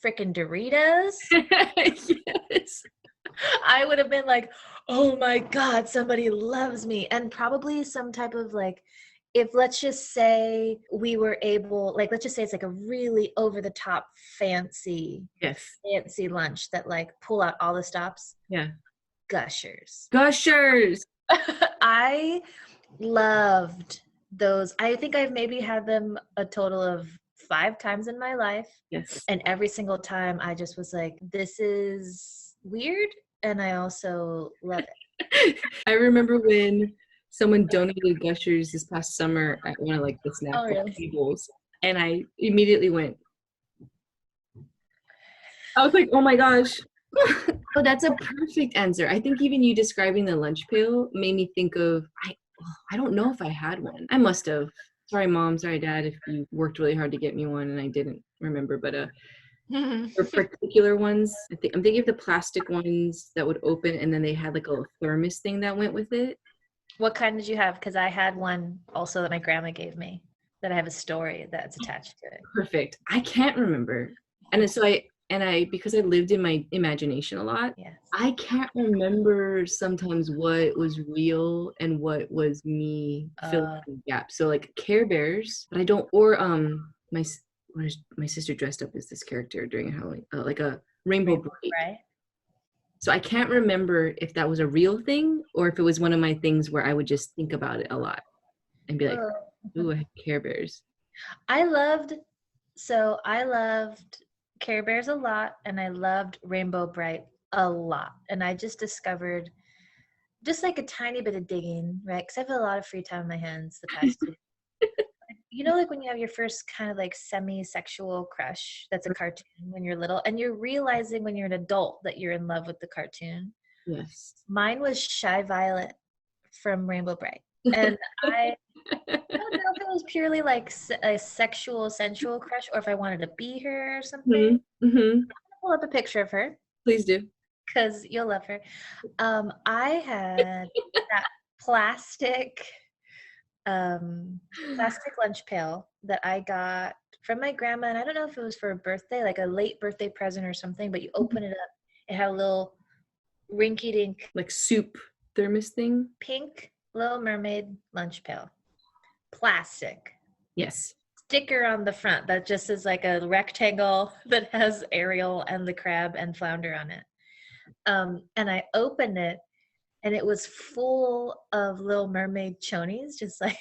frickin' Doritos, yes, I would have been like, oh my God, somebody loves me. And probably some type of like, if let's just say we were able, like, let's just say it's like a really over the top fancy lunch that like pull out all the stops. Yeah. Gushers. I loved those. I think I've maybe had them a total of 5 times in my life. Yes. And every single time I just was like, this is weird. And I also love it. I remember when someone donated Gushers this past summer at one of like the snack tables, and I immediately went. I was like, "Oh my gosh!" Oh, that's a perfect answer. I think even you describing the lunch pail made me think of. I don't know if I had one. I must have. Sorry, Mom. Sorry, Dad. If you worked really hard to get me one and I didn't remember, but for particular ones, I'm thinking of the plastic ones that would open and then they had like a little thermos thing that went with it. What kind did you have? Because I had one also that my grandma gave me that I have a story that's attached to it. Perfect. I can't remember. And so I because I lived in my imagination a lot, Yes. I can't remember sometimes what was real and what was me filling in the gap. So like Care Bears, but I don't, or my sister dressed up as this character during Halloween, like a Rainbow Bright. Right. So I can't remember if that was a real thing or if it was one of my things where I would just think about it a lot and be like, ooh, I have Care Bears. I loved Care Bears a lot, and I loved Rainbow Bright a lot. And I just discovered just like a tiny bit of digging, right? Because I've had a lot of free time on my hands the past 2 you know, like when you have your first kind of like semi-sexual crush that's a cartoon when you're little, and you're realizing when you're an adult that you're in love with the cartoon. Yes. Mine was Shy Violet from Rainbow Bright. And I don't know if it was purely like a sexual, sensual crush or if I wanted to be her or something. Mm-hmm. Mm-hmm. I'm gonna pull up a picture of her. Please do. Because you'll love her. I had that plastic lunch pail that I got from my grandma, and I don't know if it was for a birthday, like a late birthday present or something, but you open it up, it had a little rinky-dink like soup thermos thing, pink Little Mermaid lunch pail, plastic. Yes. Sticker on the front that just is like a rectangle that has Ariel and the crab and flounder on it. And I opened it, and it was full of Little Mermaid chonies, just like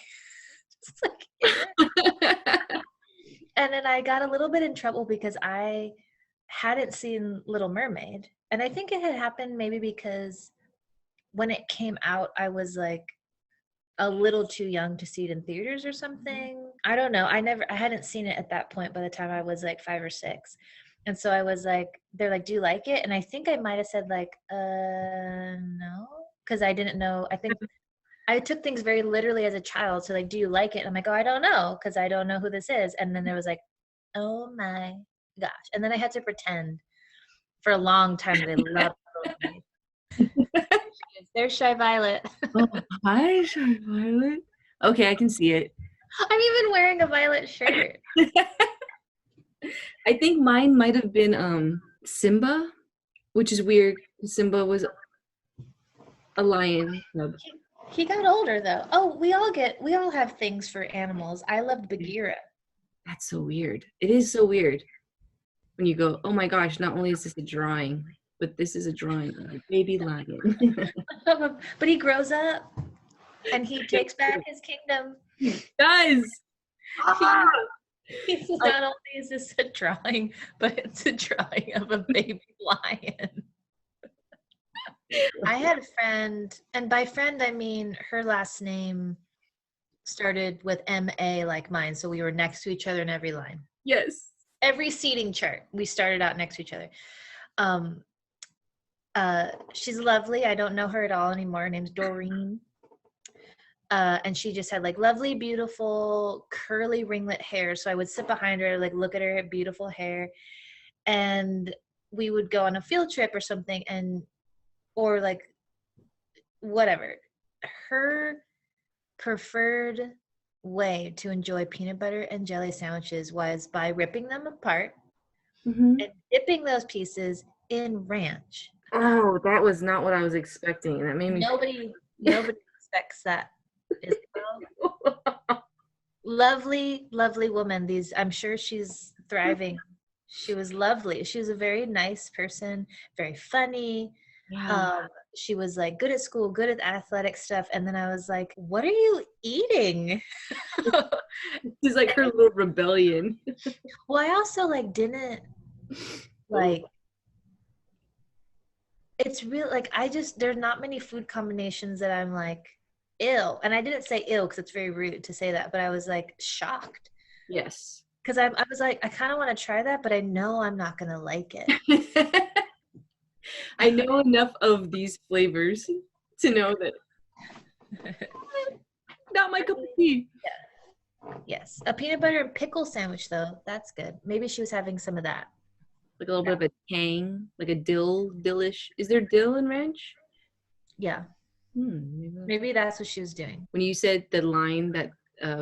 and then I got a little bit in trouble because I hadn't seen Little Mermaid. And I think it had happened maybe because when it came out, I was like a little too young to see it in theaters or something. I don't know. I hadn't seen it at that point by the time I was like 5 or 6. And so I was like, they're like, do you like it? And I think I might have said like, no, because I didn't know. I think I took things very literally as a child. So like, do you like it? And I'm like, oh, I don't know, because I don't know who this is. And then there was like, oh my gosh. And then I had to pretend for a long time that I loved There's Shy Violet. Oh, hi, Shy Violet. Okay, I can see it. I'm even wearing a violet shirt. I think mine might have been Simba, which is weird. Simba was a lion. He got older though. Oh, we all have things for animals. I loved Bagheera. That's so weird. It is so weird when you go, oh my gosh, not only is this a drawing, but this is a drawing of a baby lion. But he grows up and he takes back his kingdom. He does. Not only is this a drawing, but it's a drawing of a baby lion. I had a friend, and by friend I mean her last name started with M-A like mine, so we were next to each other in every line. Yes. Every seating chart, we started out next to each other. She's lovely. I don't know her at all anymore. Her name's Doreen. And she just had like lovely, beautiful, curly ringlet hair. So I would sit behind her, like look at her beautiful hair. And we would go on a field trip or something, or like whatever. Her preferred way to enjoy peanut butter and jelly sandwiches was by ripping them apart and dipping those pieces in ranch. Oh, that was not what I was expecting. That made me nobody expects that. Lovely woman. I'm sure she's thriving. She was lovely. She was a very nice person, very funny. Yeah. She was like good at school, good at athletic stuff. And then I was like, what are you eating? She's like her little rebellion. Well, I also like didn't like, it's real. Like there's not many food combinations that I'm like, ill. And I didn't say ill because it's very rude to say that, but I was like shocked. Yes. Because I was like, I kind of want to try that, but I know I'm not going to like it. I know enough of these flavors to know that not my cup of tea. Yeah. Yes. A peanut butter and pickle sandwich, though. That's good. Maybe she was having some of that. Like a little bit of a tang, like a dillish. Is there dill in ranch? Yeah. Maybe that's what she was doing. When you said the line that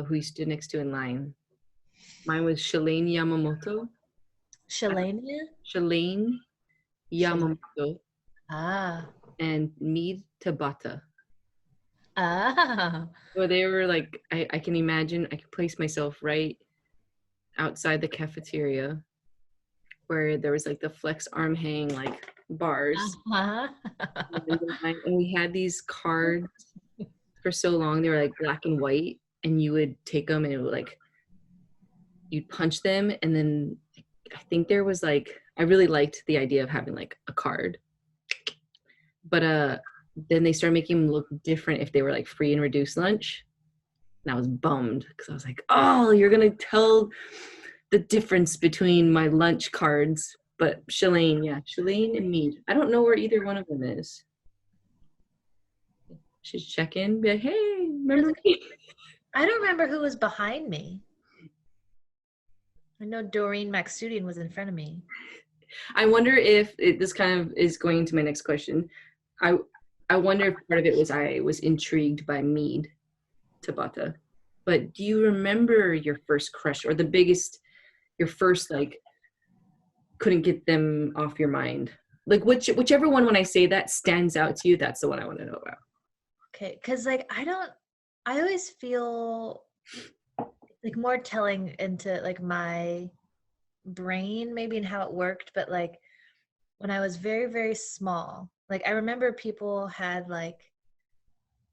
who you stood next to in line, mine was Shalane Yamamoto. Shalania? Shalane Yamamoto Ah. and Mead Tabata. Ah. So they were like, I can imagine, I can place myself right outside the cafeteria where there was like the flex arm hang like bars. Uh-huh. And we had these cards for so long. They were like black and white, and you would take them and it would like, you'd punch them. And then I think there was like, I really liked the idea of having like a card. But then they started making them look different if they were like free and reduced lunch. And I was bummed because I was like, oh, you're going to tell the difference between my lunch cards. But Shalane and Mead. I don't know where either one of them is. Should check in, be like, hey, remember me? I don't remember who was behind me. I know Doreen Maxudian was in front of me. I wonder if this kind of is going to my next question. I wonder if part of it was I was intrigued by Mead Tabata. But do you remember your first crush or your first like couldn't get them off your mind? Like whichever one when I say that stands out to you, that's the one I want to know about. Okay, because like I always feel like more telling into like my brain maybe and how it worked, but like when I was very, very small, like I remember people had like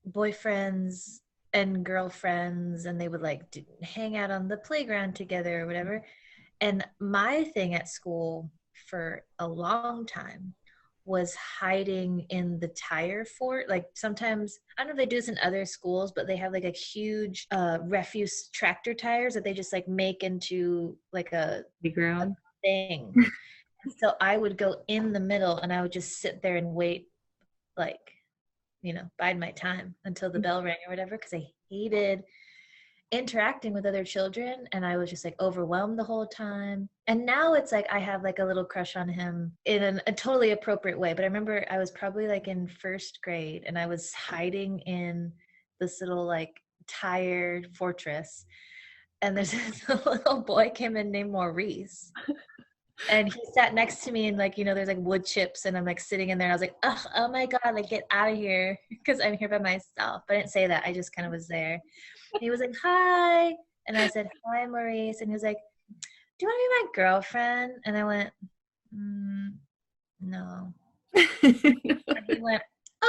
boyfriends and girlfriends and they would like hang out on the playground together or whatever. And my thing at school for a long time was hiding in the tire fort. Like sometimes, I don't know if they do this in other schools, but they have like a huge refuse tractor tires that they just like make into like a thing. So I would go in the middle and I would just sit there and wait, like, bide my time until the bell rang or whatever, because I hated interacting with other children and I was just like overwhelmed the whole time. And now it's like I have like a little crush on him in a totally appropriate way. But I remember I was probably like in first grade and I was hiding in this little like tire fortress. And there's this little boy came in named Maurice. And he sat next to me and like, there's like wood chips and I'm like sitting in there. And I was like, oh my God, like get out of here because I'm here by myself. But I didn't say that. I just kind of was there. And he was like, hi. And I said, hi, Maurice. And he was like, do you want to be my girlfriend? And I went, no. And he went,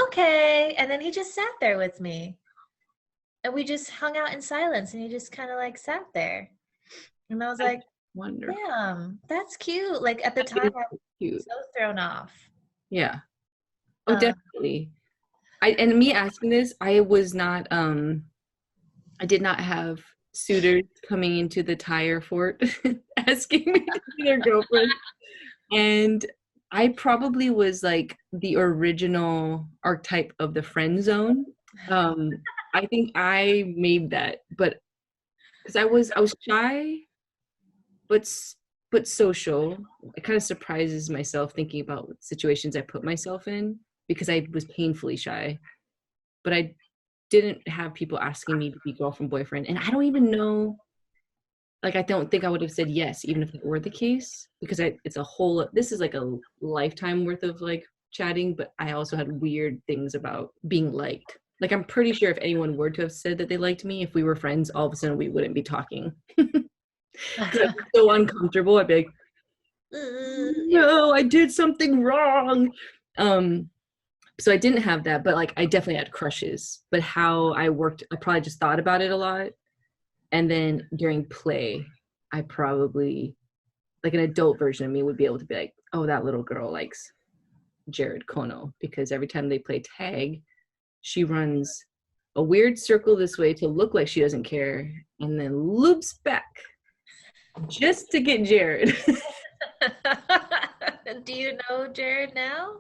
okay. And then he just sat there with me. And we just hung out in silence. And he just kind of like sat there. And I was like, wonderful. Damn, that's cute. Like at the time, I was so thrown off. Yeah. Oh, definitely. And me asking this, I was not, I did not have suitors coming into the tire fort asking me to be their girlfriend. And I probably was like the original archetype of the friend zone. I think I made that, but because I was shy, but social. It kind of surprises myself thinking about situations I put myself in because I was painfully shy. But I didn't have people asking me to be girlfriend, boyfriend. And I don't even know, like, I don't think I would have said yes, even if that were the case, because this is like a lifetime worth of like chatting, but I also had weird things about being liked. Like, I'm pretty sure if anyone were to have said that they liked me, if we were friends, all of a sudden we wouldn't be talking. I'm so uncomfortable. I'd be like, no, I did something wrong. So I didn't have that, but like I definitely had crushes. But how I worked, I probably just thought about it a lot. And then during play, I probably, like an adult version of me would be able to be like, oh, that little girl likes Jared Kono, because every time they play tag, she runs a weird circle this way to look like she doesn't care, and then loops back just to get Jared. Do you know Jared now?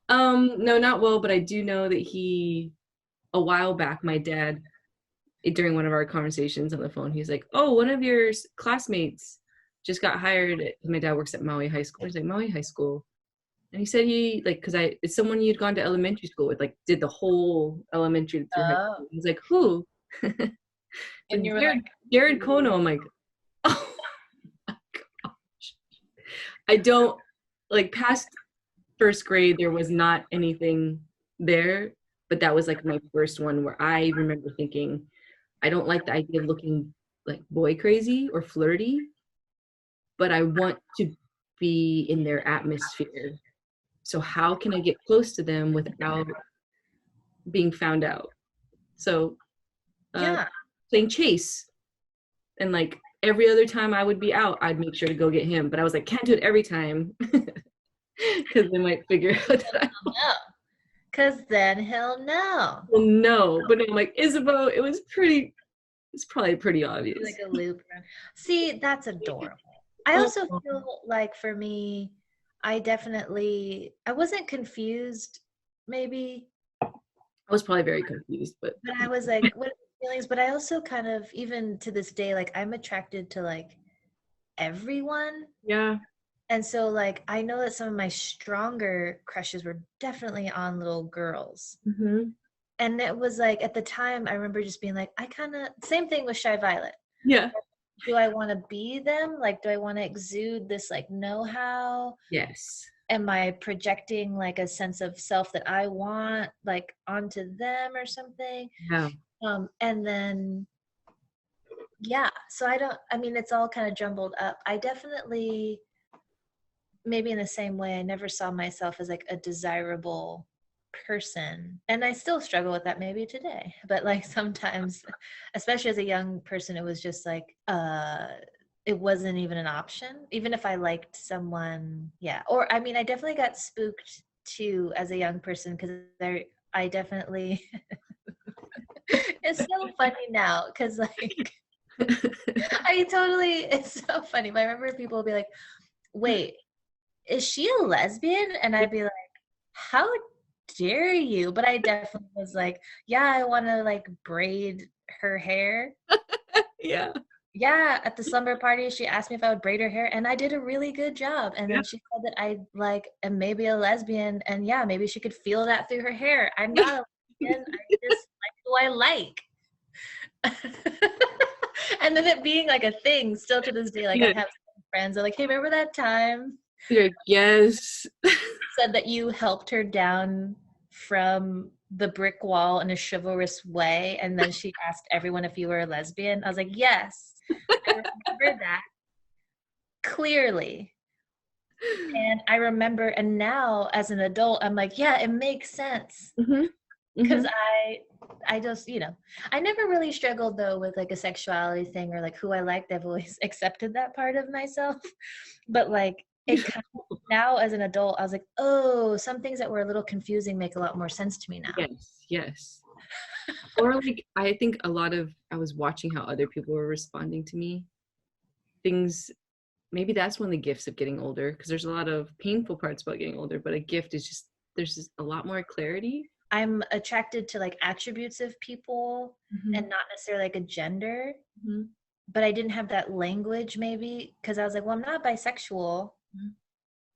No, not well, but I do know that a while back, my dad, during one of our conversations on the phone, he's like, oh, one of your classmates just got hired. My dad works at Maui High School. He's like, Maui High School. And he said he like, because it's someone you'd gone to elementary school with, like did the whole elementary through high Oh. school. He's like, who? And you were Jared, like, Jared Kono. I'm like, oh my gosh. I don't like past first grade. There was not anything there, but that was like my first one where I remember thinking, I don't like the idea of looking like boy crazy or flirty, but I want to be in their atmosphere. So how can I get close to them without being found out? So yeah. playing chase, and like every other time I would be out, I'd make sure to go get him. But I was like, can't do it every time because they might figure out that I No. Because then he'll know. will know. But I'm like, Isabeau, it's probably pretty obvious. Like a loop. See, that's adorable. I also feel like for me, I wasn't confused, maybe. I was probably very confused, but I was like, what are the feelings? But I also kind of, even to this day, like I'm attracted to like everyone. yeah. And so like I know that some of my stronger crushes were definitely on little girls. Mm-hmm. And it was like at the time I remember just being like, I kind of same thing with Shy Violet. Yeah. Do I want to be them? Like, do I want to exude this like know-how? Yes. Am I projecting like a sense of self that I want like onto them or something? Yeah. And then yeah, so I mean it's all kind of jumbled up. I definitely, maybe in the same way, I never saw myself as like a desirable person, and I still struggle with that maybe today, but like sometimes, especially as a young person, it was just like it wasn't even an option, even if I liked someone. Yeah, or I mean I definitely got spooked too as a young person, because I definitely it's so funny now because like it's so funny, but I remember people would be like, wait, is she a lesbian? And I'd be like, how dare you? But I definitely was like, yeah, I want to like braid her hair. Yeah. Yeah, at the slumber party, she asked me if I would braid her hair, and I did a really good job. And then she said that I like am maybe a lesbian, and yeah, maybe she could feel that through her hair. I'm not a lesbian. I just like who I like. And then it being like a thing still to this day, like I have some friends that are like, hey, remember that time? You're like, yes. Said that you helped her down from the brick wall in a chivalrous way, and then she asked everyone if you were a lesbian. I was like, yes, I remember that clearly. And I remember, and now as an adult, I'm like, yeah, it makes sense. Because I just, I never really struggled though with like a sexuality thing or like who I liked. I've always accepted that part of myself. But like it kind of, now as an adult, I was like, oh, some things that were a little confusing make a lot more sense to me now. Yes. Or like I think I was watching how other people were responding to me. Things, maybe that's one of the gifts of getting older, because there's a lot of painful parts about getting older, but a gift is just there's just a lot more clarity. I'm attracted to like attributes of people and not necessarily like a gender. But I didn't have that language maybe because I was like, well, I'm not bisexual.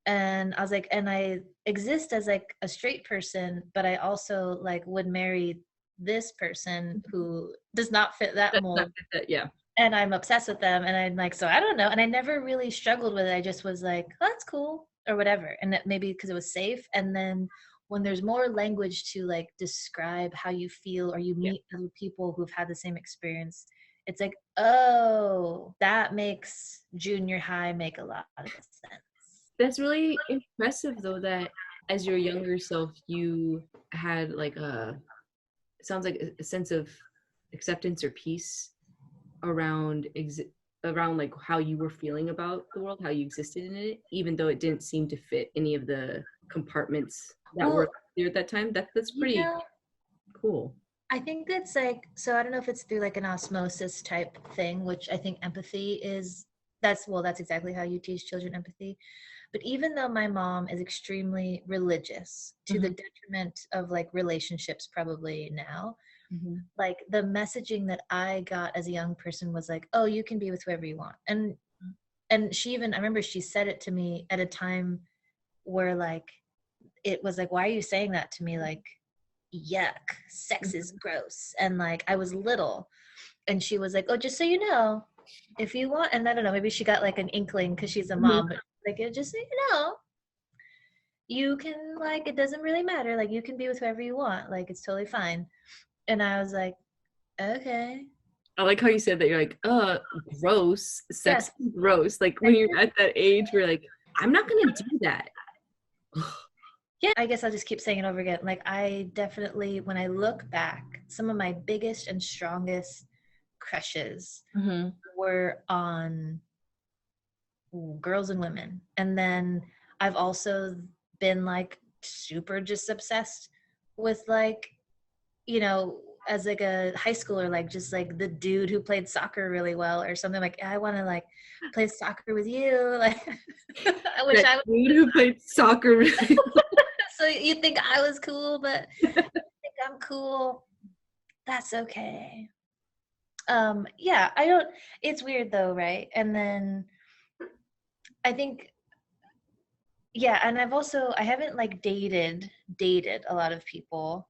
And I was like, and I exist as like a straight person, but I also like would marry this person who does not fit that mold. Yeah. And I'm obsessed with them. And I'm like, so I don't know. And I never really struggled with it. I just was like, oh, that's cool or whatever. And that maybe because it was safe. And then when there's more language to like describe how you feel, or you meet other people who've had the same experience, it's like, oh, that makes junior high make a lot of sense. That's really impressive though, that as your younger self, you had like it sounds like a sense of acceptance or peace around like how you were feeling about the world, how you existed in it, even though it didn't seem to fit any of the compartments that were there at that time. That's pretty cool. I think it's like, so I don't know if it's through like an osmosis type thing, which I think empathy is, that's exactly how you teach children empathy. But even though my mom is extremely religious to the detriment of like relationships probably now, like the messaging that I got as a young person was like, oh, you can be with whoever you want. And she even, I remember she said it to me at a time where like it was like, why are you saying that to me? Like, yuck, sex is gross. And like, I was little, and she was like, oh, just so you know, if you want, and I don't know, maybe she got like an inkling because she's a mom, but like, just so you know, you can, like, it doesn't really matter, like, you can be with whoever you want, like, it's totally fine. And I was like, okay. I like how you said that. You're like, gross, sex, Yes. gross. Like when you're at that age, we're like, I'm not gonna do that. Yeah, I guess I'll just keep saying it over again. Like, I definitely, when I look back, some of my biggest and strongest crushes were on girls and women. And then I've also been like super just obsessed with, like, you know, as like a high schooler, like just like the dude who played soccer really well or something. Like, I want to like play soccer with you. Like, I wish I would. Dude who played soccer really well. So you think I was cool, but you think I'm cool. That's okay. Yeah, I don't, it's weird though, right? And then I think, yeah, and I haven't like dated a lot of people.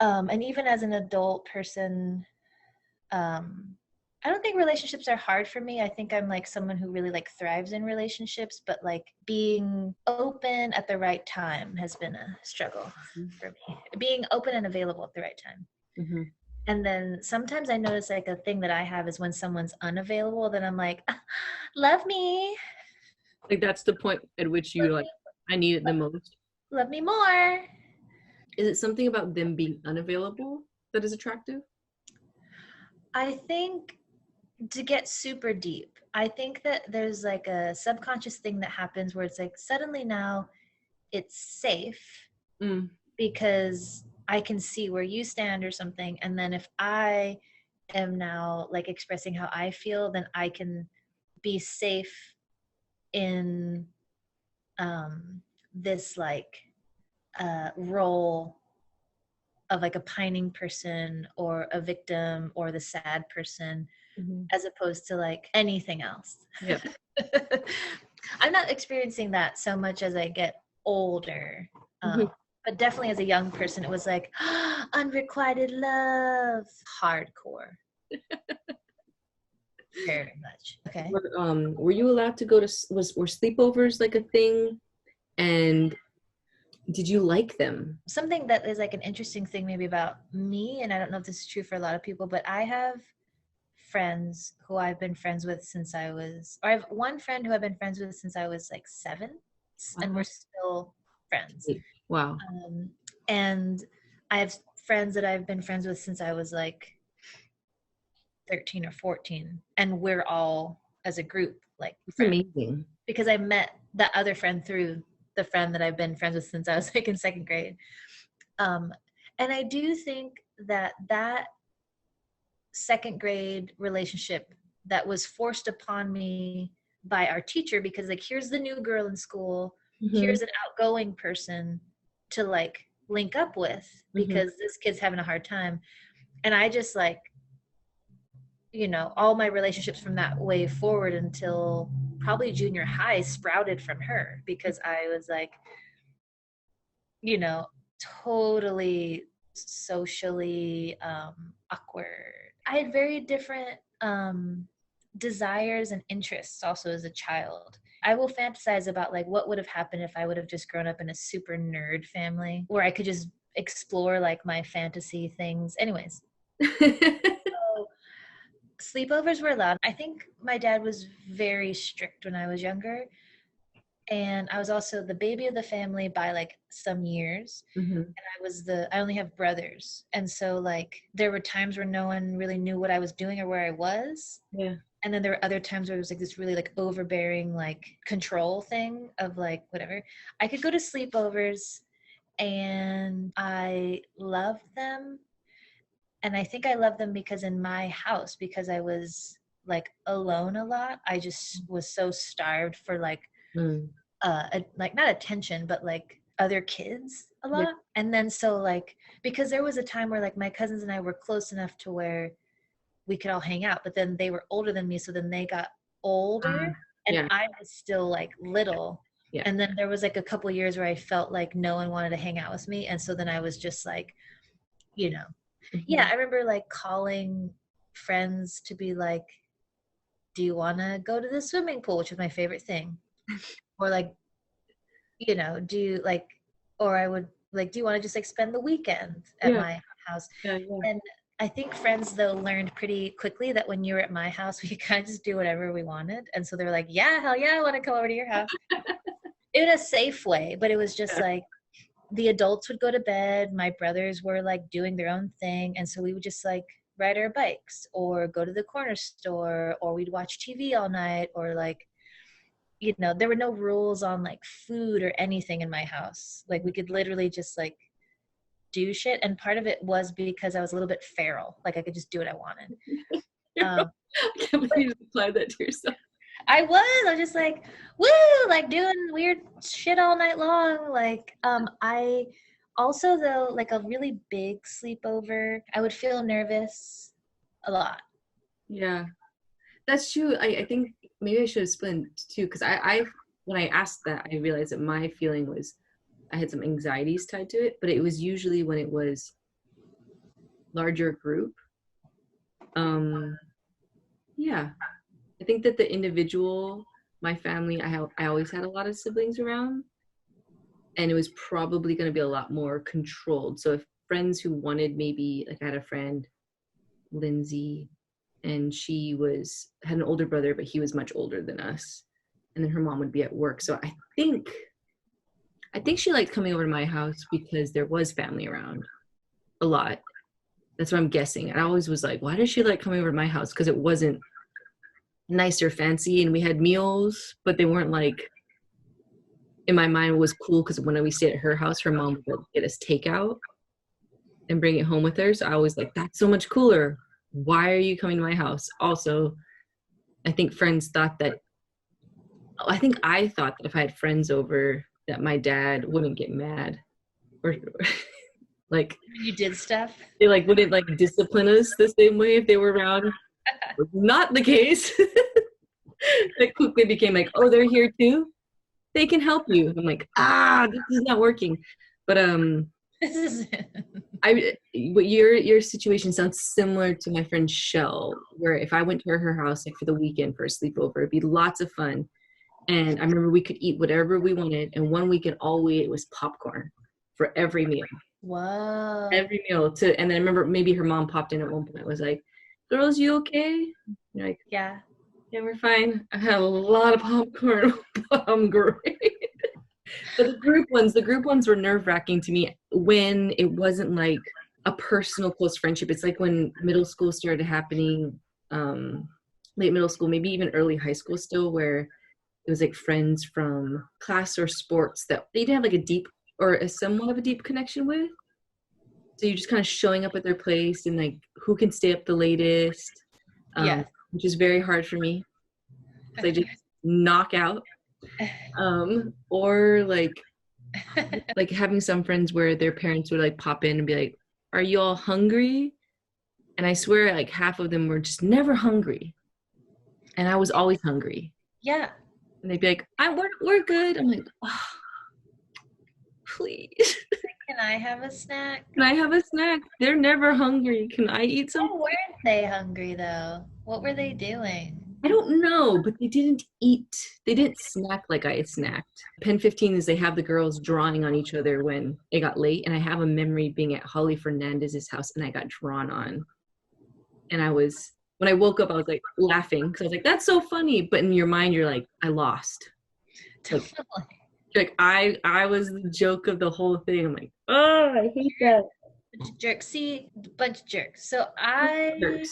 And even as an adult person, I don't think relationships are hard for me. I think I'm like someone who really like thrives in relationships, but like being open at the right time has been a struggle for me. Being open and available at the right time. And then sometimes I notice like a thing that I have is when someone's unavailable, then I'm like, love me. Like that's the point at which you like, I need it the most. Love me more. Is it something about them being unavailable that is attractive? I think, to get super deep, I think that there's like a subconscious thing that happens where it's like suddenly now it's safe because I can see where you stand or something. And then if I am now like expressing how I feel, then I can be safe in this like role of like a pining person or a victim or the sad person, as opposed to like anything else. Yeah. I'm not experiencing that so much as I get older. But definitely as a young person, it was like, unrequited love, hardcore. Very much. Okay. Were you allowed to go to, were sleepovers like a thing? And did you like them? Something that is like an interesting thing maybe about me, and I don't know if this is true for a lot of people, but I have friends who I've been friends with since I was, or I have one friend who I've been friends with since I was like 7, and we're still friends. Wow. And I have friends that I've been friends with since I was like 13 or 14, and we're all as a group like friends. Amazing. Because I met that other friend through the friend that I've been friends with since I was like in 2nd grade. And I do think that 2nd grade relationship that was forced upon me by our teacher, because like, here's the new girl in school, here's an outgoing person to like link up with because this kid's having a hard time. And I just like, you know, all my relationships from that way forward until probably junior high sprouted from her, because I was like, you know, totally socially awkward. I had very different desires and interests also as a child. I will fantasize about like what would have happened if I would have just grown up in a super nerd family where I could just explore like my fantasy things. Anyways. So, sleepovers were allowed. I think my dad was very strict when I was younger. And I was also the baby of the family by like some years. And I only have brothers. And so like there were times where no one really knew what I was doing or where I was. Yeah. And then there were other times where it was like this really like overbearing like control thing of like whatever. I could go to sleepovers and I loved them. And I think I loved them because in my house, because I was like alone a lot, I just was so starved for like like not attention, but like other kids a lot. And then so like, because there was a time where like my cousins and I were close enough to where we could all hang out, but then they were older than me, so then they got older and I was still like little. Yeah. And then there was like a couple years where I felt like no one wanted to hang out with me. And so then I was just like, you know, yeah, I remember like calling friends to be like, do you want to go to the swimming pool, which was my favorite thing? Or like, you know, do you like, or I would like, do you want to just like spend the weekend at my house? Yeah. And I think friends though learned pretty quickly that when you were at my house, we could kind of just do whatever we wanted. And so they were like, yeah, hell yeah, I want to come over to your house. In a safe way, but it was just like the adults would go to bed, my brothers were like doing their own thing, and so we would just like ride our bikes or go to the corner store, or we'd watch TV all night, or like, you know, there were no rules on like food or anything in my house. Like we could literally just like do shit, and part of it was because I was a little bit feral, like I could just do what I wanted. I can't believe you applied that to yourself. I was just like, woo, like doing weird shit all night long. Like, I also though, like a really big sleepover, I would feel nervous a lot. Yeah, that's true. I think maybe I should have split too, because I when I asked that, I realized that my feeling was I had some anxieties tied to it, but it was usually when it was larger group. Yeah. I think that the individual, my family, I always had a lot of siblings around, and it was probably going to be a lot more controlled. So if friends who wanted, maybe like I had a friend, Lindsay, and she had an older brother, but he was much older than us, and then her mom would be at work. So I think she liked coming over to my house because there was family around a lot. That's what I'm guessing. And I always was like, why does she like coming over to my house? Because it wasn't nice or fancy, and we had meals, but they weren't like, in my mind it was cool because when we stayed at her house, her mom would get us takeout and bring it home with her. So I was like, that's so much cooler. Why are you coming to my house? Also, I think I thought that if I had friends over that my dad wouldn't get mad, or like You did stuff. they like wouldn't like discipline us the same way if they were around. Was not the case. It quickly became like, oh, they're here too, they can help you. I'm like, this is not working. But what your situation sounds similar to my friend Shell, where if I went to her house like for the weekend for a sleepover, it'd be lots of fun. And I remember we could eat whatever we wanted, and one weekend all we ate was popcorn for every meal. Wow. Every meal. And then I remember maybe her mom popped in at one point, was like, girls, you okay? You're like, yeah, we're fine. I had a lot of popcorn. I'm great. But the group ones were nerve-wracking to me when it wasn't like a personal close friendship. It's like when middle school started happening, late middle school, maybe even early high school still, where it was like friends from class or sports that they didn't have like a deep or a somewhat of a deep connection with. So you're just kind of showing up at their place and like who can stay up the latest, which is very hard for me. So I just knock out. Or like having some friends where their parents would like pop in and be like, are you all hungry? And I swear like half of them were just never hungry, and I was always hungry. Yeah. And they'd be like, we're good. I'm like, oh, please. Can I have a snack? Can I have a snack? They're never hungry. Can I eat some? Why weren't they hungry though? What were they doing? I don't know, but they didn't eat. They didn't snack like I snacked. Pen 15 is they have the girls drawing on each other when it got late. And I have a memory being at Holly Fernandez's house and I got drawn on. And when I woke up, I was like laughing because I was like, that's so funny. But in your mind, you're like, I lost. Totally. Like I was the joke of the whole thing. I'm like, oh, I hate that. Jerk. See, bunch of jerks. So I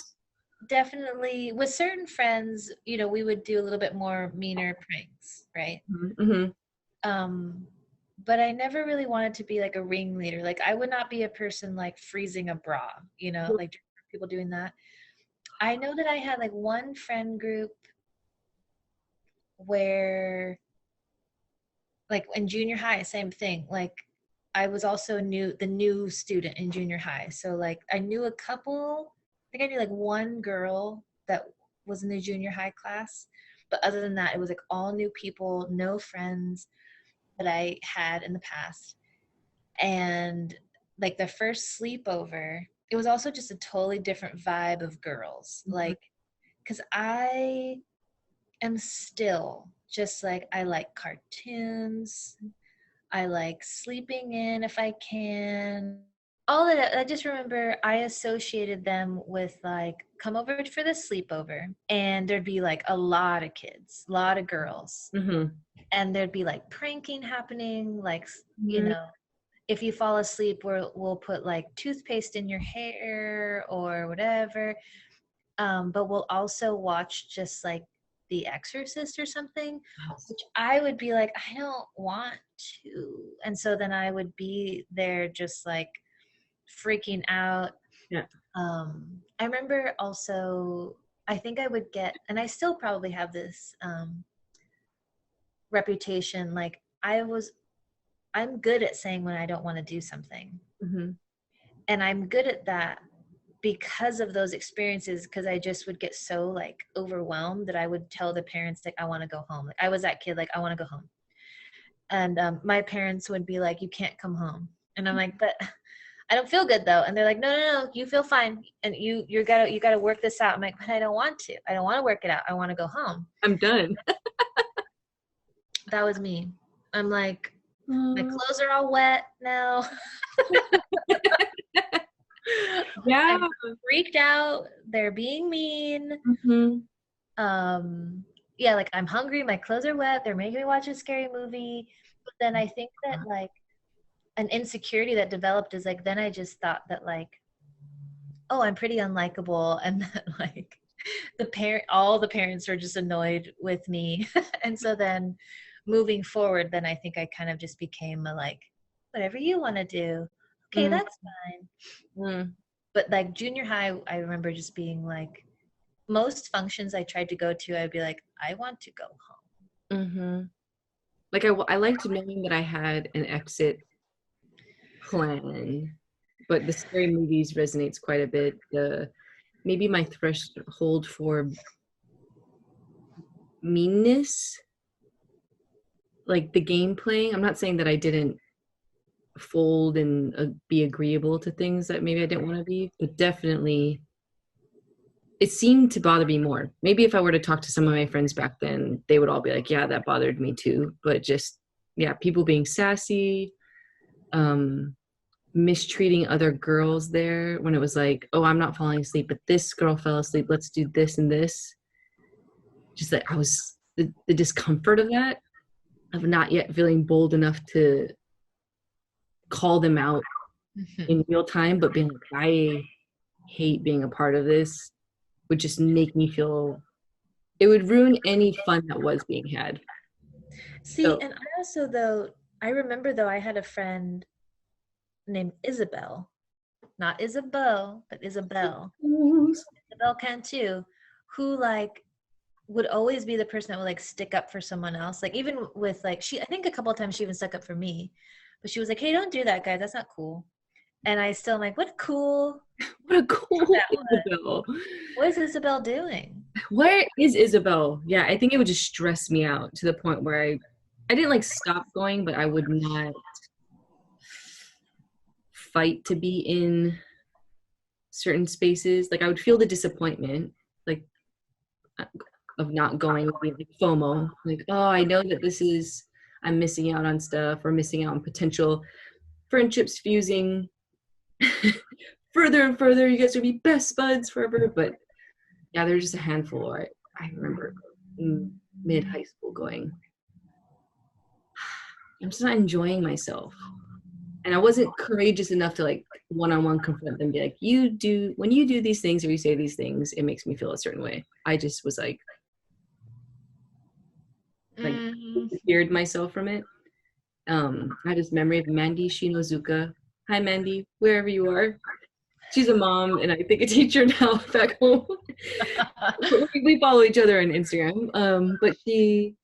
definitely, with certain friends, you know, we would do a little bit more meaner pranks, right? Mm-hmm. But I never really wanted to be like a ringleader. Like I would not be a person like freezing a bra, you know, like people doing that. I know that I had like one friend group where like in junior high, same thing. Like I was also the new student in junior high. So like I knew a couple, I think I knew like one girl that was in the junior high class, But other than that, it was like all new people, no friends that I had in the past. And like the first sleepover, it was also just a totally different vibe of girls. Like, because I am still just like, I like cartoons. I like sleeping in if I can. All of that, I just remember I associated them with like, come over for the sleepover. And there'd be like a lot of kids, a lot of girls. And there'd be like pranking happening, like, you know, if you fall asleep, we'll put like toothpaste in your hair or whatever. But we'll also watch just like The Exorcist or something, which I would be like, I don't want to. And so then I would be there just like freaking out. Yeah. I remember also, I think I would get, and I still probably have this reputation, like I'm good at saying when I don't want to do something. And I'm good at that because of those experiences, because I just would get so like overwhelmed that I would tell the parents like, I want to go home. Like I was that kid, like I want to go home. And my parents would be like, you can't come home. And I'm like, but I don't feel good though. And they're like, no, you feel fine. And you gotta work this out. I'm like, but I don't want to. I don't want to work it out. I want to go home. I'm done. That was me. I'm like, my clothes are all wet now. Yeah. I'm freaked out. They're being mean. Yeah, like I'm hungry. My clothes are wet. They're making me watch a scary movie. But then I think that like an insecurity that developed is like, then I just thought that like, oh, I'm pretty unlikable, and that like all the parents are just annoyed with me. And so then moving forward, then I think I kind of just became a like, whatever you want to do, okay, that's fine. But like junior high, I remember just being like, most functions I tried to go to, I'd be like, I want to go home. Like I liked knowing that I had an exit plan, but the scary movies resonates quite a bit. Maybe my threshold for meanness, like the game playing. I'm not saying that I didn't fold and be agreeable to things that maybe I didn't want to be, but definitely it seemed to bother me more. Maybe if I were to talk to some of my friends back then, they would all be like, yeah, that bothered me too. But just, yeah, people being sassy, mistreating other girls there when it was like, oh, I'm not falling asleep, but this girl fell asleep. Let's do this and this. Just that I was, the discomfort of that, of not yet feeling bold enough to call them out in real time, but being like, I hate being a part of this, would just make me feel, it would ruin any fun that was being had. See, so, and I also though, I remember though I had a friend named Isabel, not Isabel, but Isabel Cantu, who like would always be the person that would like stick up for someone else. Like even with like, I think a couple of times she even stuck up for me, but she was like, hey, don't do that, guys. That's not cool. And I still am like, what a cool Isabel. What is Isabel doing? Where is Isabel? Yeah, I think it would just stress me out to the point where I didn't like stop going, but I would not fight to be in certain spaces. Like I would feel the disappointment, like of not going, like FOMO. Like, oh, I know that I'm missing out on stuff or missing out on potential friendships fusing further and further. You guys would be best buds forever. But yeah, there's just a handful. I remember in mid-high school going, I'm just not enjoying myself. And I wasn't courageous enough to like one-on-one confront them and be like, when you do these things or you say these things, it makes me feel a certain way. I just was like scared myself from it. I had this memory of Mandy Shinozuka. Hi, Mandy, wherever you are. She's a mom and I think a teacher now back home. We follow each other on Instagram. But she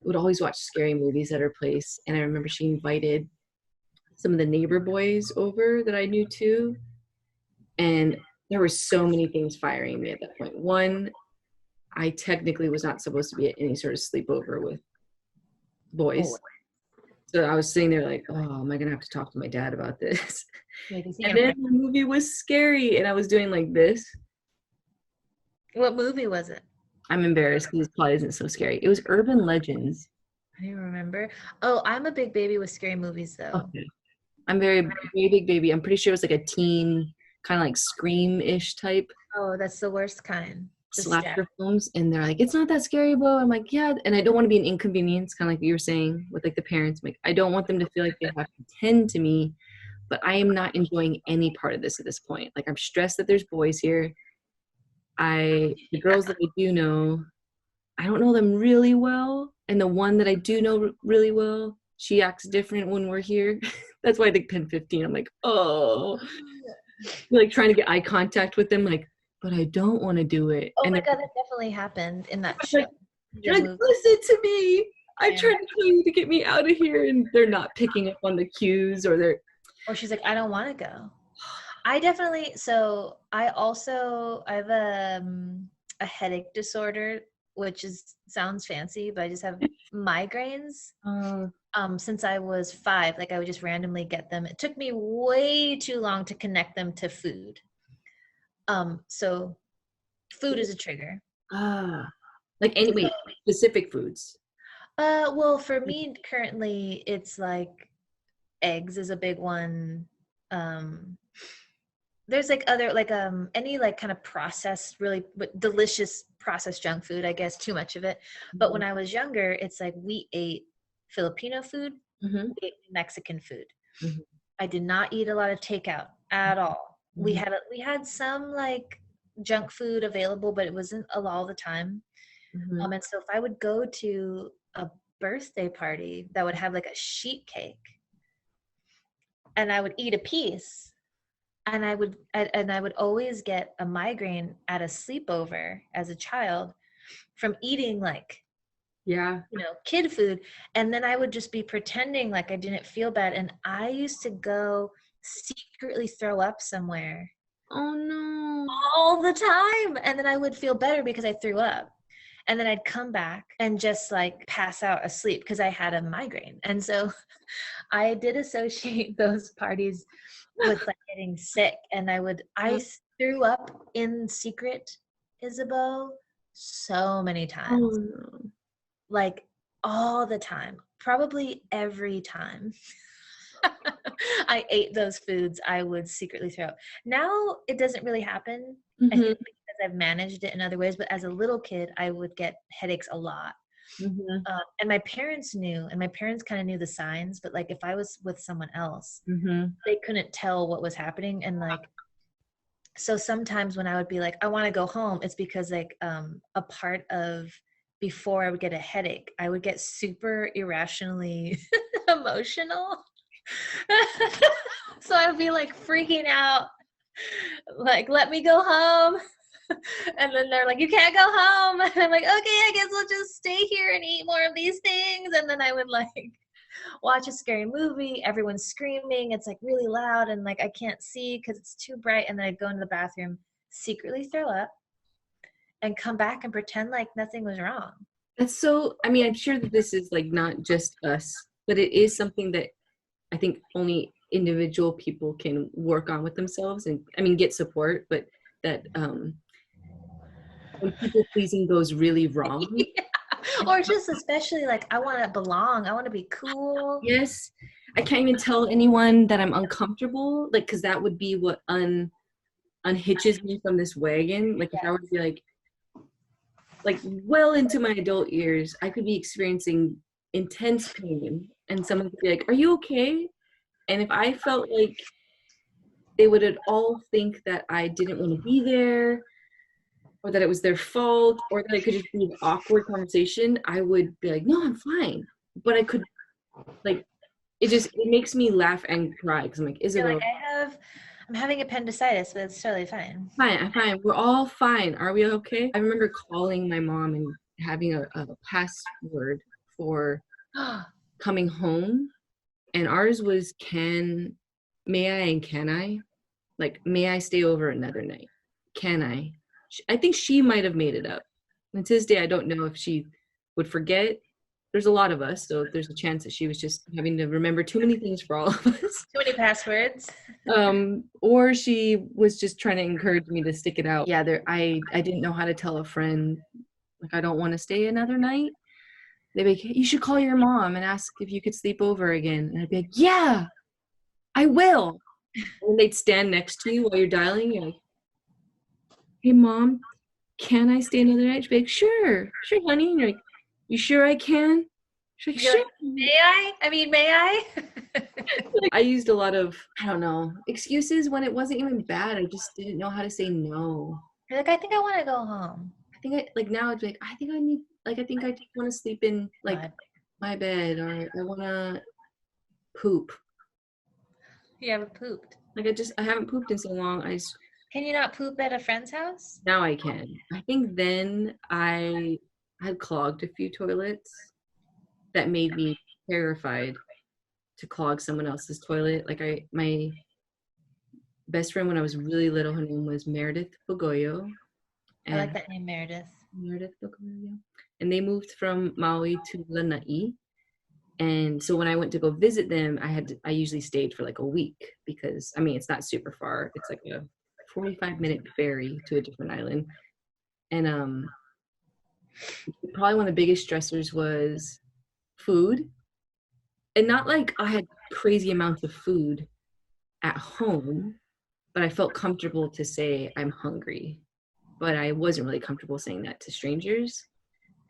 would always watch scary movies at her place. And I remember she invited some of the neighbor boys over that I knew too. And there were so many things firing me at that point. One, I technically was not supposed to be at any sort of sleepover with boys. So I was sitting there like, oh, am I gonna have to talk to my dad about this? And then the movie was scary, and I was doing like this. What movie was it? I'm embarrassed because this plot isn't so scary. It was Urban Legends. I don't remember. Oh, I'm a big baby with scary movies, though. Okay. I'm very big baby. I'm pretty sure it was like a teen, kind of like Scream-ish type. Oh, that's the worst kind. Slasher films, and they're like, it's not that scary, Bo. I'm like, yeah, and I don't want to be an inconvenience, kind of like you were saying with like the parents. I'm like, I don't want them to feel like they have to tend to me, but I am not enjoying any part of this at this point. Like, I'm stressed that there's boys here. The girls that I do know, I don't know them really well, and the one that I do know really well, she acts different when we're here. That's why I think 10-15. I'm like, oh, like trying to get eye contact with them, like, but I don't want to do it. Oh my God, that definitely happened in that show. Like, listen to me. I tried to tell you to get me out of here, and they're not picking up on the cues, or she's like, I don't want to go. I definitely. So I have a headache disorder, which sounds fancy, but I just have migraines. Since I was 5, like I would just randomly get them. It took me way too long to connect them to food. So food is a trigger. Like anyway, specific foods. Well, for me currently, it's like eggs is a big one. There's like other like any like kind of processed, really delicious processed junk food. I guess too much of it. But when I was younger, it's like we ate Filipino food, we ate Mexican food. I did not eat a lot of takeout at all. We had some like junk food available, but it wasn't all the time. And so if I would go to a birthday party that would have like a sheet cake, and I would eat a piece, and I would always get a migraine at a sleepover as a child from eating like kid food, and then I would just be pretending like I didn't feel bad, and I used to go secretly throw up somewhere. Oh no. All the time. And then I would feel better because I threw up. And then I'd come back and just like pass out asleep because I had a migraine. And so I did associate those parties with like getting sick. And I threw up in secret, Isabeau, so many times. Oh, no. Like all the time, probably every time I ate those foods, I would secretly throw up. Now it doesn't really happen. I think because I've managed it in other ways, but as a little kid, I would get headaches a lot. And my parents knew, and my parents kind of knew the signs, but like if I was with someone else, they couldn't tell what was happening. And like, so sometimes when I would be like, I want to go home, it's because like a part of before I would get a headache, I would get super irrationally emotional. So I would be like freaking out, like, let me go home. And then they're like, you can't go home. And I'm like, okay, I guess I'll just stay here and eat more of these things. And then I would like watch a scary movie, everyone's screaming, it's like really loud, and like I can't see because it's too bright. And then I'd go into the bathroom, secretly throw up, and come back and pretend like nothing was wrong. That's so, I mean, I'm sure that this is like not just us, but it is something that I think only individual people can work on with themselves and, I mean, get support, but that when people pleasing goes really wrong. Or just especially like, I want to belong. I want to be cool. Yes. I can't even tell anyone that I'm uncomfortable, like, because that would be what unhitches me from this wagon. Like, if I were to be like well into my adult years, I could be experiencing intense pain, and someone could be like, are you okay? And if I felt like they would at all think that I didn't want to be there, or that it was their fault, or that it could just be an awkward conversation, I would be like, no, I'm fine. But I could, like, it makes me laugh and cry, because I'm like, Isabel, like, I'm having appendicitis, but it's totally fine. I'm fine. We're all fine. Are we okay? I remember calling my mom and having a password for coming home, and ours was may I and can I? Like, may I stay over another night? Can I? I think she might have made it up. And to this day, I don't know if she would forget. There's a lot of us, so there's a chance that she was just having to remember too many things for all of us. Too many passwords. Or she was just trying to encourage me to stick it out. Yeah, I didn't know how to tell a friend, like, I don't want to stay another night. They'd be like, you should call your mom and ask if you could sleep over again. And I'd be like, yeah, I will. And they'd stand next to you while you're dialing. You're like, hey, Mom, can I stay another night? She'd be like, sure, honey. And you're like, you sure I can? She's like, You're sure. like, may I? I mean, may I? I used a lot of, I don't know, excuses when it wasn't even bad. I just didn't know how to say no. You're like, I think I want to go home. I think now I'd be like, I think I just want to sleep in, like, my bed, or I want to poop. You haven't pooped. Like, I haven't pooped in so long. Can you not poop at a friend's house? Now I can. I think then I had clogged a few toilets that made me terrified to clog someone else's toilet. Like, my best friend when I was really little, her name was Meredith Bogoyo. I like that name, Meredith. Meredith Bogoyo. And they moved from Maui to Lanai. And so when I went to go visit them, I usually stayed for like a week because, I mean, it's not super far. It's like a 45-minute ferry to a different island. And probably one of the biggest stressors was food. And not like I had crazy amounts of food at home, but I felt comfortable to say I'm hungry. But I wasn't really comfortable saying that to strangers.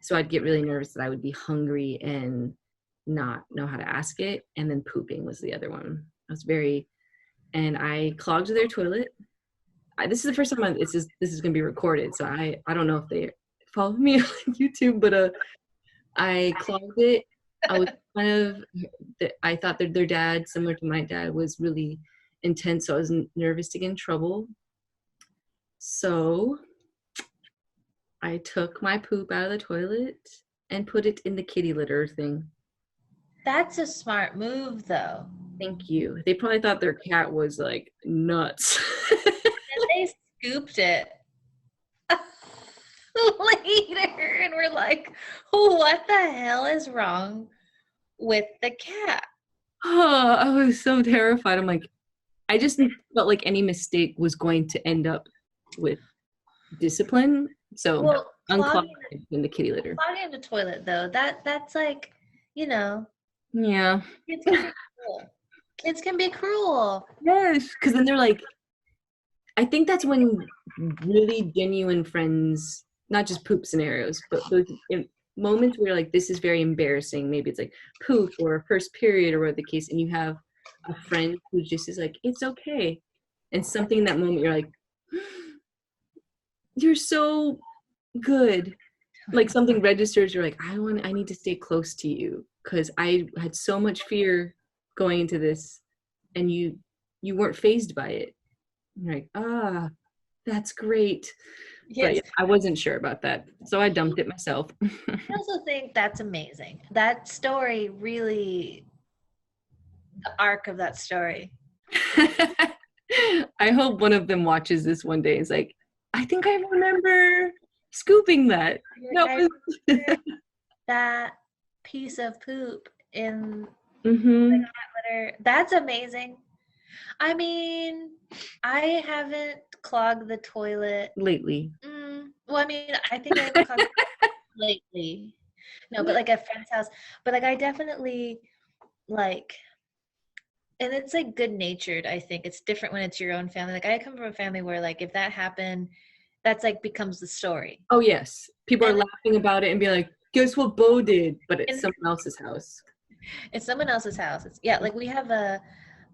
So I'd get really nervous that I would be hungry and not know how to ask it. And then pooping was the other one. And I clogged their toilet. This is the first time this is going to be recorded. So I don't know if they follow me on YouTube, but I clogged it. I was I thought that their dad, similar to my dad, was really intense. So I was nervous to get in trouble. So I took my poop out of the toilet and put it in the kitty litter thing. That's a smart move, though. Thank you. They probably thought their cat was like nuts. And they scooped it later and we're like, what the hell is wrong with the cat? Oh, I was so terrified. I'm like, I just felt like any mistake was going to end up with discipline. So unclogging in the kitty litter. Clogging the toilet, though, that's like, you know. Yeah. Kids can be cruel. Kids can be cruel. Yes, because then they're like, I think that's when really genuine friends, not just poop scenarios, but those moments where you're like, this is very embarrassing. Maybe it's like poop or first period or whatever the case, and you have a friend who just is like, it's okay. And something in that moment, you're like, you're so good. Like something registers, you're like, I need to stay close to you because I had so much fear going into this and you weren't fazed by it. You're like, that's great. Yes. But I wasn't sure about that. So I dumped it myself. I also think that's amazing. That story really, the arc of that story. I hope one of them watches this one day. It's like, I think I remember scooping that. That piece of poop in mm-hmm. the cat litter. That's amazing. I mean, I haven't clogged the toilet lately. Well, I mean, I think I've clogged it lately. No, but like at friend's house. But like I definitely like, and it's like good natured. I think it's different when it's your own family. Like I come from a family where like if that happened, that's like becomes the story. Oh yes, people are laughing about it and be like, "Guess what Bo did?" But it's someone else's house. It's someone else's house. Like we have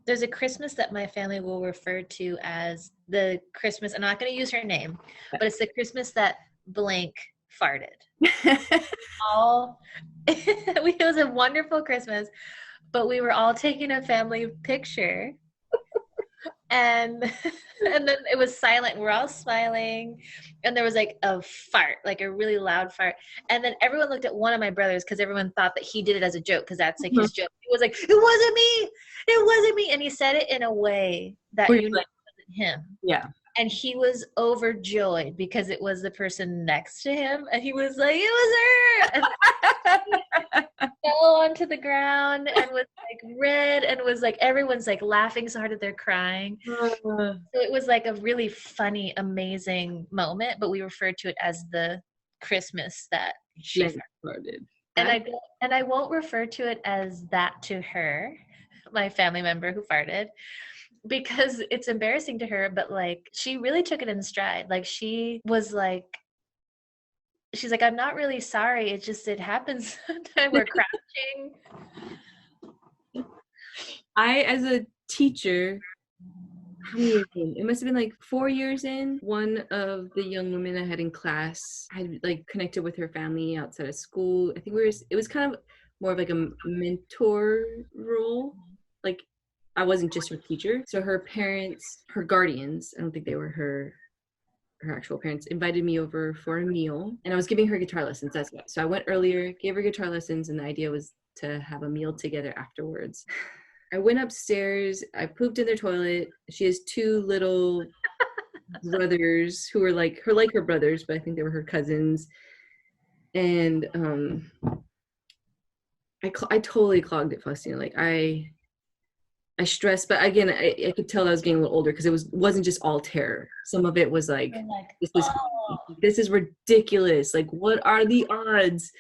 there's a Christmas that my family will refer to as the Christmas. I'm not going to use her name, but it's the Christmas that blank farted. It was a wonderful Christmas, but we were all taking a family picture. And then it was silent. We're all smiling. And there was like a fart, like a really loud fart. And then everyone looked at one of my brothers because everyone thought that he did it as a joke because that's like his joke. He was like, it wasn't me. It wasn't me. And he said it in a way that you knew it wasn't him. Yeah. And he was overjoyed because it was the person next to him. And he was like, it was her. And fell onto the ground and was like red and was like, everyone's like laughing so hard that they're crying. So it was like a really funny, amazing moment, but we referred to it as the Christmas that she farted. And I won't refer to it as that to her, my family member who farted, because it's embarrassing to her, but like she really took it in stride. Like she was like, she's like, I'm not really sorry. It just, it happens sometimes. We're crouching. As a teacher, how many years in? It must have been like 4 years in. One of the young women I had in class, I had like connected with her family outside of school. I think it was kind of more of like a mentor role. Like I wasn't just her teacher. So her parents, her guardians, I don't think they were her actual parents, invited me over for a meal, and I was giving her guitar lessons. That's why. So I went earlier, gave her guitar lessons, and the idea was to have a meal together afterwards. I went upstairs, I pooped in their toilet. She has two little brothers who were like her brothers, but I think they were her cousins. And I totally clogged it, Faustina. Like I stressed, but again, I could tell I was getting a little older because it wasn't just all terror. Some of it was like this is ridiculous. Like, what are the odds?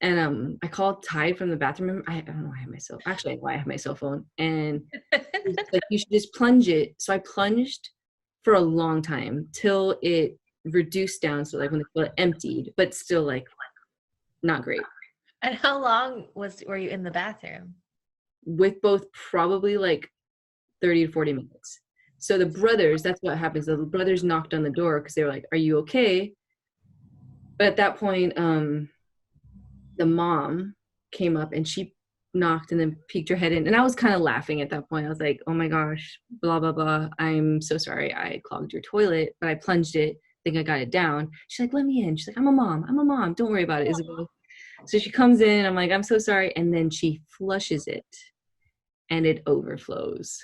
And I called Ty from the bathroom. I don't know, I have my cell phone. And like, you should just plunge it. So I plunged for a long time till it reduced down. So like when the toilet emptied, but still like not great. And how long were you in the bathroom? With both, probably like 30 to 40 minutes. So the brothers, that's what happens. The brothers knocked on the door because they were like, are you okay? But at that point, the mom came up and she knocked and then peeked her head in. And I was kind of laughing at that point. I was like, oh my gosh, blah, blah, blah. I'm so sorry I clogged your toilet, but I plunged it. I think I got it down. She's like, let me in. She's like, I'm a mom. Don't worry about it, Isabel. So she comes in. I'm like, I'm so sorry. And then she flushes it and it overflows.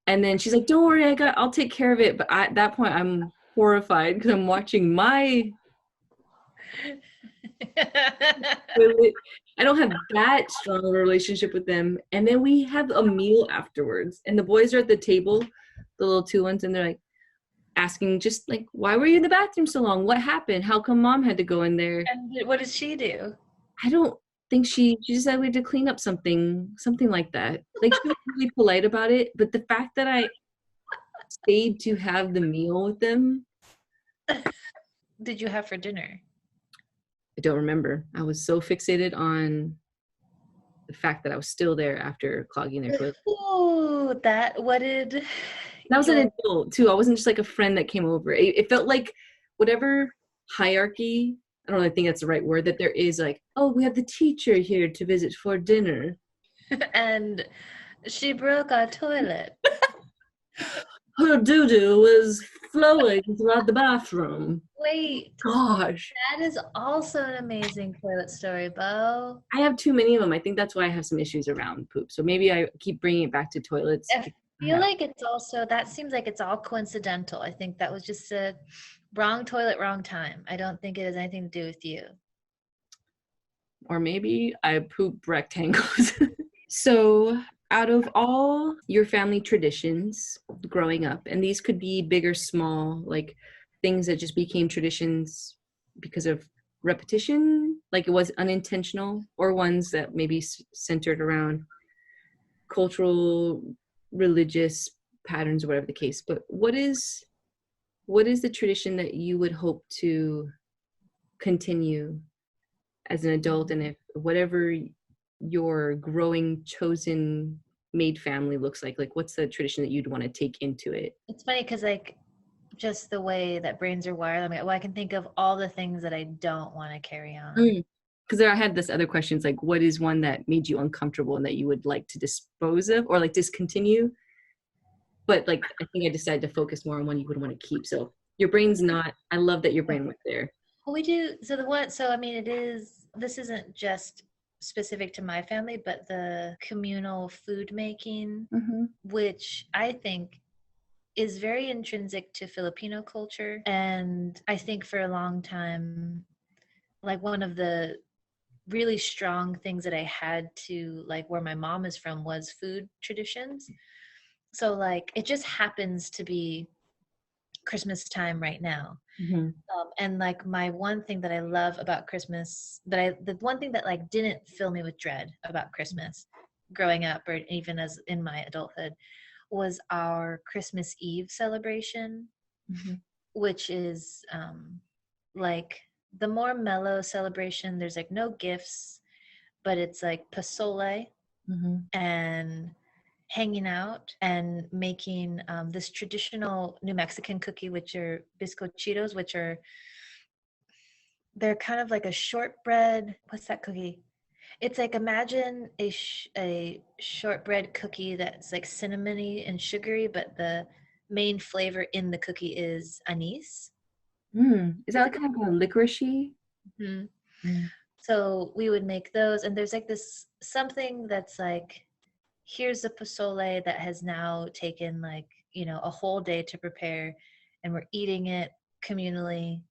And then she's like, don't worry, I'll take care of it. But at that point, I'm horrified because I'm watching my I don't have that strong a relationship with them. And then we have a meal afterwards. And the boys are at the table, the little two ones, and they're like asking just like, why were you in the bathroom so long? What happened? How come mom had to go in there? And what did she do? I don't think she just said we had to clean up something like that. Like she was really polite about it. But the fact that I stayed to have the meal with them. Did you have for dinner? I don't remember. I was so fixated on the fact that I was still there after clogging their toilet. Oh, that was an adult too. I wasn't just like a friend that came over. It felt like whatever hierarchy, I don't really think that's the right word, that there is like, oh, we have the teacher here to visit for dinner. And she broke our toilet. Her doo-doo was flowing throughout the bathroom. Wait. Gosh. That is also an amazing toilet story, Bo. I have too many of them. I think that's why I have some issues around poop. So maybe I keep bringing it back to toilets. I feel like it's also, that seems like it's all coincidental. I think that was just a wrong toilet, wrong time. I don't think it has anything to do with you. Or maybe I poop rectangles. So out of all your family traditions growing up, and these could be big or small, like things that just became traditions because of repetition, like it was unintentional, or ones that maybe centered around cultural, religious patterns or whatever the case. But what is the tradition that you would hope to continue as an adult, and if whatever your growing chosen made family looks like what's the tradition that you'd want to take into it? It's funny because like just the way that brains are wired, I'm like, well, I can think of all the things that I don't want to carry on. Because I had this other questions like, what is one that made you uncomfortable and that you would like to dispose of or like discontinue? But like I think I decided to focus more on one you would want to keep. So your brain's not, I love that your brain went there. Well, we do. So I mean, this isn't just specific to my family, but the communal food making, which I think is very intrinsic to Filipino culture. And I think for a long time, like one of the really strong things that I had to like where my mom is from was food traditions. So like it just happens to be Christmas time right now. And like my one thing that I love about Christmas, the one thing that like didn't fill me with dread about Christmas growing up or even as in my adulthood was our Christmas Eve celebration, which is like the more mellow celebration. There's like no gifts, but it's like pozole and hanging out and making this traditional New Mexican cookie, which are bizcochitos, which are they're kind of like a shortbread. What's that cookie? It's like imagine a shortbread cookie that's like cinnamony and sugary, but the main flavor in the cookie is anise. Is that like kind of a licoricey? So we would make those, and there's like this something that's like, here's the pozole that has now taken like, you know, a whole day to prepare, and we're eating it communally,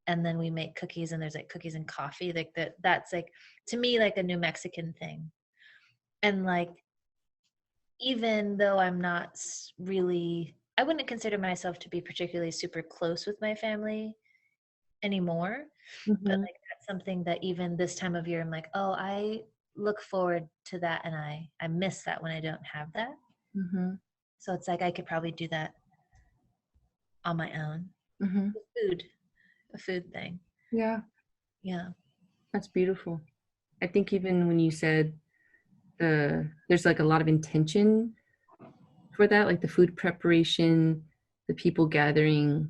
and then we make cookies, and there's like cookies and coffee, like that's like to me like a New Mexican thing. And like even though I'm not really, I wouldn't consider myself to be particularly super close with my family anymore, but like that's something that even this time of year I'm like, oh, I look forward to that, and I miss that when I don't have that. So it's like I could probably do that on my own. Food, a food thing. Yeah, That's beautiful. I think even when you said there's like a lot of intention for that, like the food preparation, the people gathering.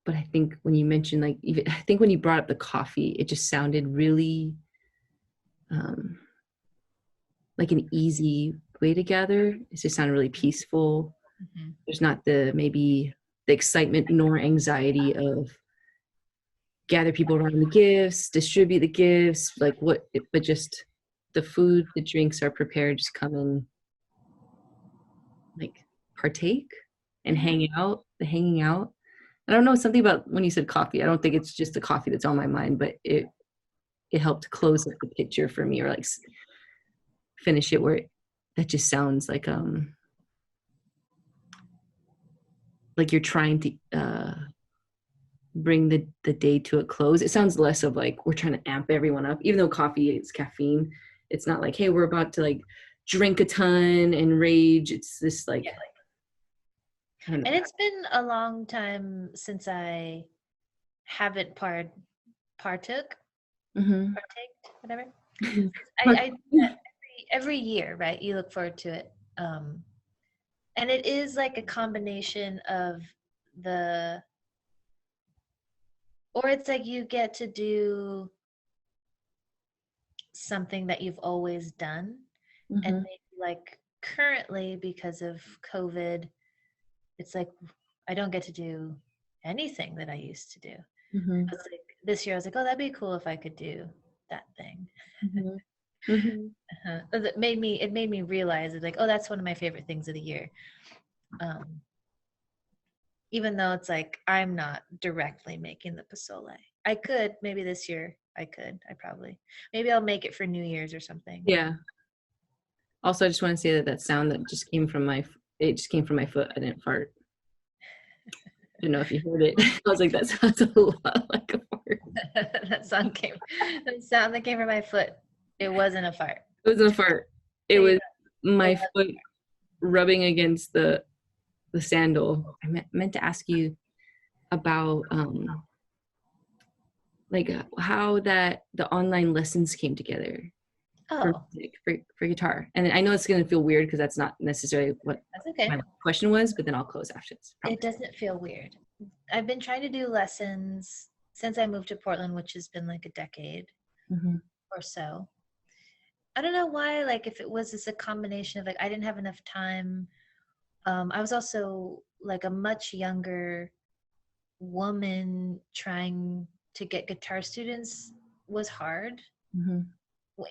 But I think when you mentioned like even I think when you brought up the coffee, it just sounded really like an easy way to gather. It just sounded really peaceful. There's not maybe the excitement nor anxiety of gather people around the gifts, distribute the gifts, like but just the food, the drinks are prepared, just come and like partake and hang out, the hanging out. I don't know, something about when you said coffee, I don't think it's just the coffee that's on my mind, but it helped close up the picture for me, or like finish it where that just sounds like you're trying to bring the day to a close. It sounds less of like we're trying to amp everyone up, even though coffee is caffeine. It's not like, hey, we're about to like drink a ton and rage. It's this like, and it's been a long time since I haven't partaked, whatever. I every year, right? You look forward to it. And it is like a combination of or it's like you get to do something that you've always done. And maybe like currently because of COVID, it's like I don't get to do anything that I used to do. But like, this year I was like, oh, that'd be cool if I could do that thing. It made me realize it, like, oh, that's one of my favorite things of the year. Even though it's like I'm not directly making the pozole. I could maybe this year. I probably maybe I'll make it for New Year's or something. Yeah. Also, I just want to say that sound that just came from my foot. I didn't fart. I don't know if you heard it. I was like, that sounds a lot like a fart. The sound that came from my foot. It wasn't a fart. It wasn't a fart. It was my foot rubbing against the sandal. I meant to ask you about like how that the online lessons came together for guitar. And I know it's going to feel weird because that's not necessarily what my question was, but then I'll close after this. It doesn't feel weird. I've been trying to do lessons since I moved to Portland, which has been like a decade or so. I don't know why, like if it was just a combination of like I didn't have enough time. I was also like a much younger woman trying to get guitar students was hard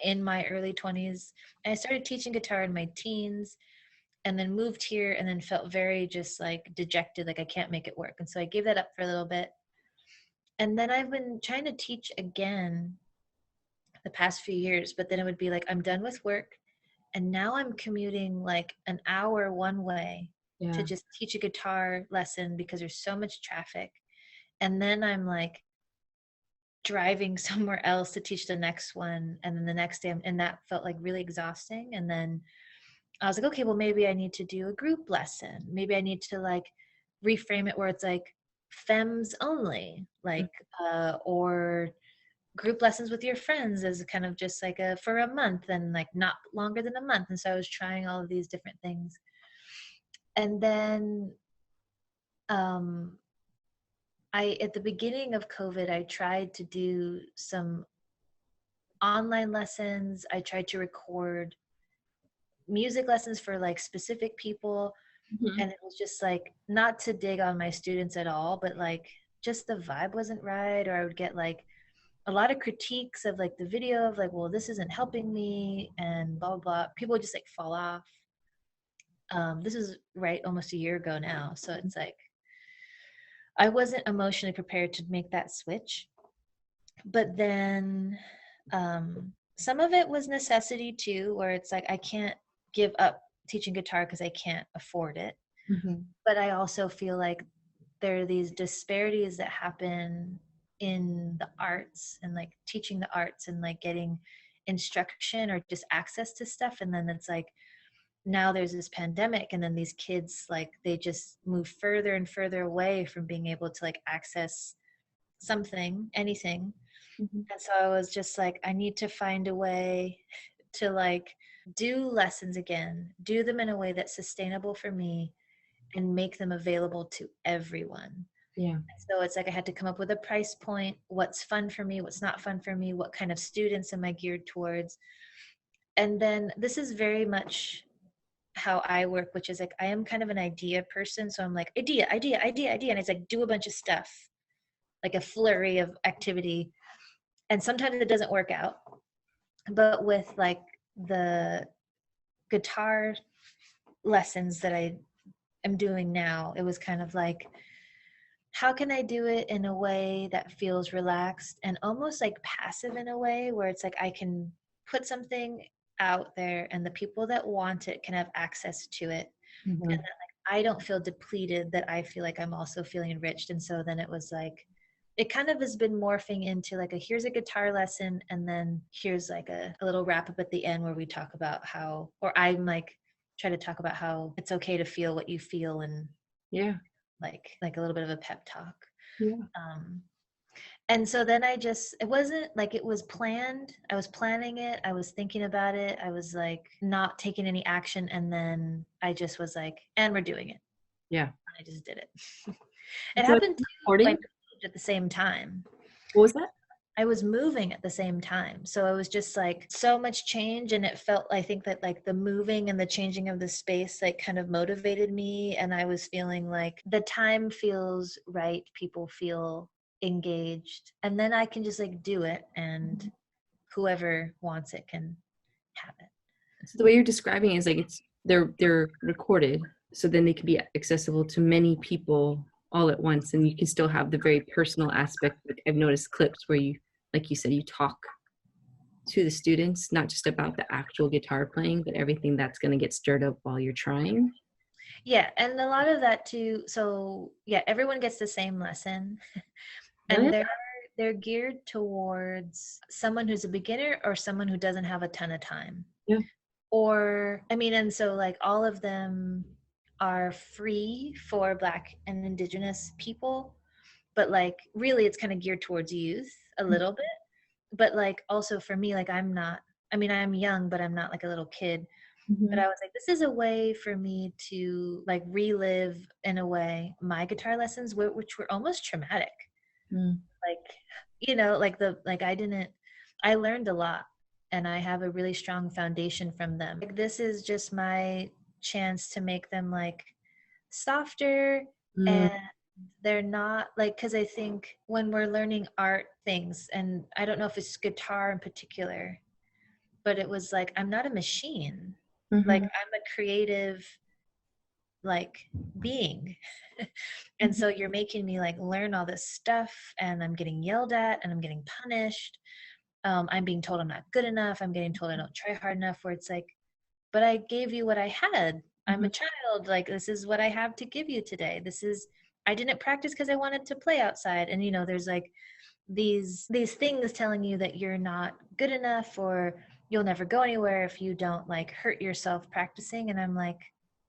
in my early 20s. And I started teaching guitar in my teens. and then moved here and then felt very just like dejected, like I can't make it work. And so I gave that up for a little bit. And then I've been trying to teach again the past few years, but then it would be like I'm done with work and now I'm commuting like an hour one way to just teach a guitar lesson because there's so much traffic. And then I'm like driving somewhere else to teach the next one, and then the next day, and that felt like really exhausting. And then I was like, okay, well, maybe I need to do a group lesson. Maybe I need to like reframe it where it's like femmes only, like, or group lessons with your friends as kind of just like for a month and like not longer than a month. And so I was trying all of these different things. And then at the beginning of COVID, I tried to do some online lessons. I tried to record music lessons for like specific people. And it was just like, not to dig on my students at all, but like just the vibe wasn't right. Or I would get like a lot of critiques of like the video of like, well, this isn't helping me and blah, blah, blah. People would just like fall off. This is right almost a year ago now. So it's like, I wasn't emotionally prepared to make that switch. But then some of it was necessity too, where it's like, I can't give up teaching guitar because I can't afford it. But I also feel like there are these disparities that happen in the arts and like teaching the arts and like getting instruction or just access to stuff. And then it's like, now there's this pandemic, and then these kids, like, they just move further and further away from being able to like access something, anything. And so I was just like, I need to find a way to like do lessons again, do them in a way that's sustainable for me and make them available to everyone. So it's like I had to come up with a price point, what's fun for me, what's not fun for me, what kind of students am I geared towards. And then this is very much how I work, which is like, I am kind of an idea person. So I'm like, idea. And it's like, do a bunch of stuff, like a flurry of activity. And sometimes it doesn't work out. But with like the guitar lessons that I am doing now, it was kind of like, how can I do it in a way that feels relaxed and almost like passive in a way where it's like I can put something out there and the people that want it can have access to it. And then like I don't feel depleted, that I feel like I'm also feeling enriched. And so then it was like, it kind of has been morphing into like here's a guitar lesson, and then here's like a little wrap up at the end where we talk about how, or I'm like try to talk about how it's okay to feel what you feel, and like a little bit of a pep talk. And so then it wasn't like it was planned. I was planning it. I was thinking about it. I was like not taking any action. And then I just was like, and we're doing it. I just did it. It happened at the same time. What was that? I was moving at the same time. So it was just like so much change. And it felt, I think that like the moving and the changing of the space like kind of motivated me. And I was feeling like the time feels right. People feel engaged. And then I can just like do it, and whoever wants it can have it. So the way you're describing it is like they're recorded, so then they can be accessible to many people all at once, and you can still have the very personal aspect. Like I've noticed clips where you, like you said, you talk to the students, not just about the actual guitar playing, but everything that's going to get stirred up while you're trying. Yeah, and a lot of that too. So yeah, everyone gets the same lesson, and they're geared towards someone who's a beginner or someone who doesn't have a ton of time. Or I mean, and so like all of them are free for Black and Indigenous people, but like really it's kind of geared towards youth a little bit. But like also for me, like I'm young, but I'm not like a little kid. But I was like, this is a way for me to like relive in a way my guitar lessons, which were almost traumatic. Like, you know, like I learned a lot, and I have a really strong foundation from them. Like, this is just my chance to make them like softer, and they're not like, because I think when we're learning art things, and I don't know if it's guitar in particular, but it was like, I'm not a machine. Like I'm a creative like being. And so you're making me like learn all this stuff, and I'm getting yelled at and I'm getting punished. I'm being told I'm not good enough. I'm getting told I don't try hard enough, where it's like, but I gave you what I had. I'm a child. Like, this is what I have to give you today. I didn't practice because I wanted to play outside. And, there's like these things telling you that you're not good enough, or you'll never go anywhere if you don't like hurt yourself practicing. And I'm like,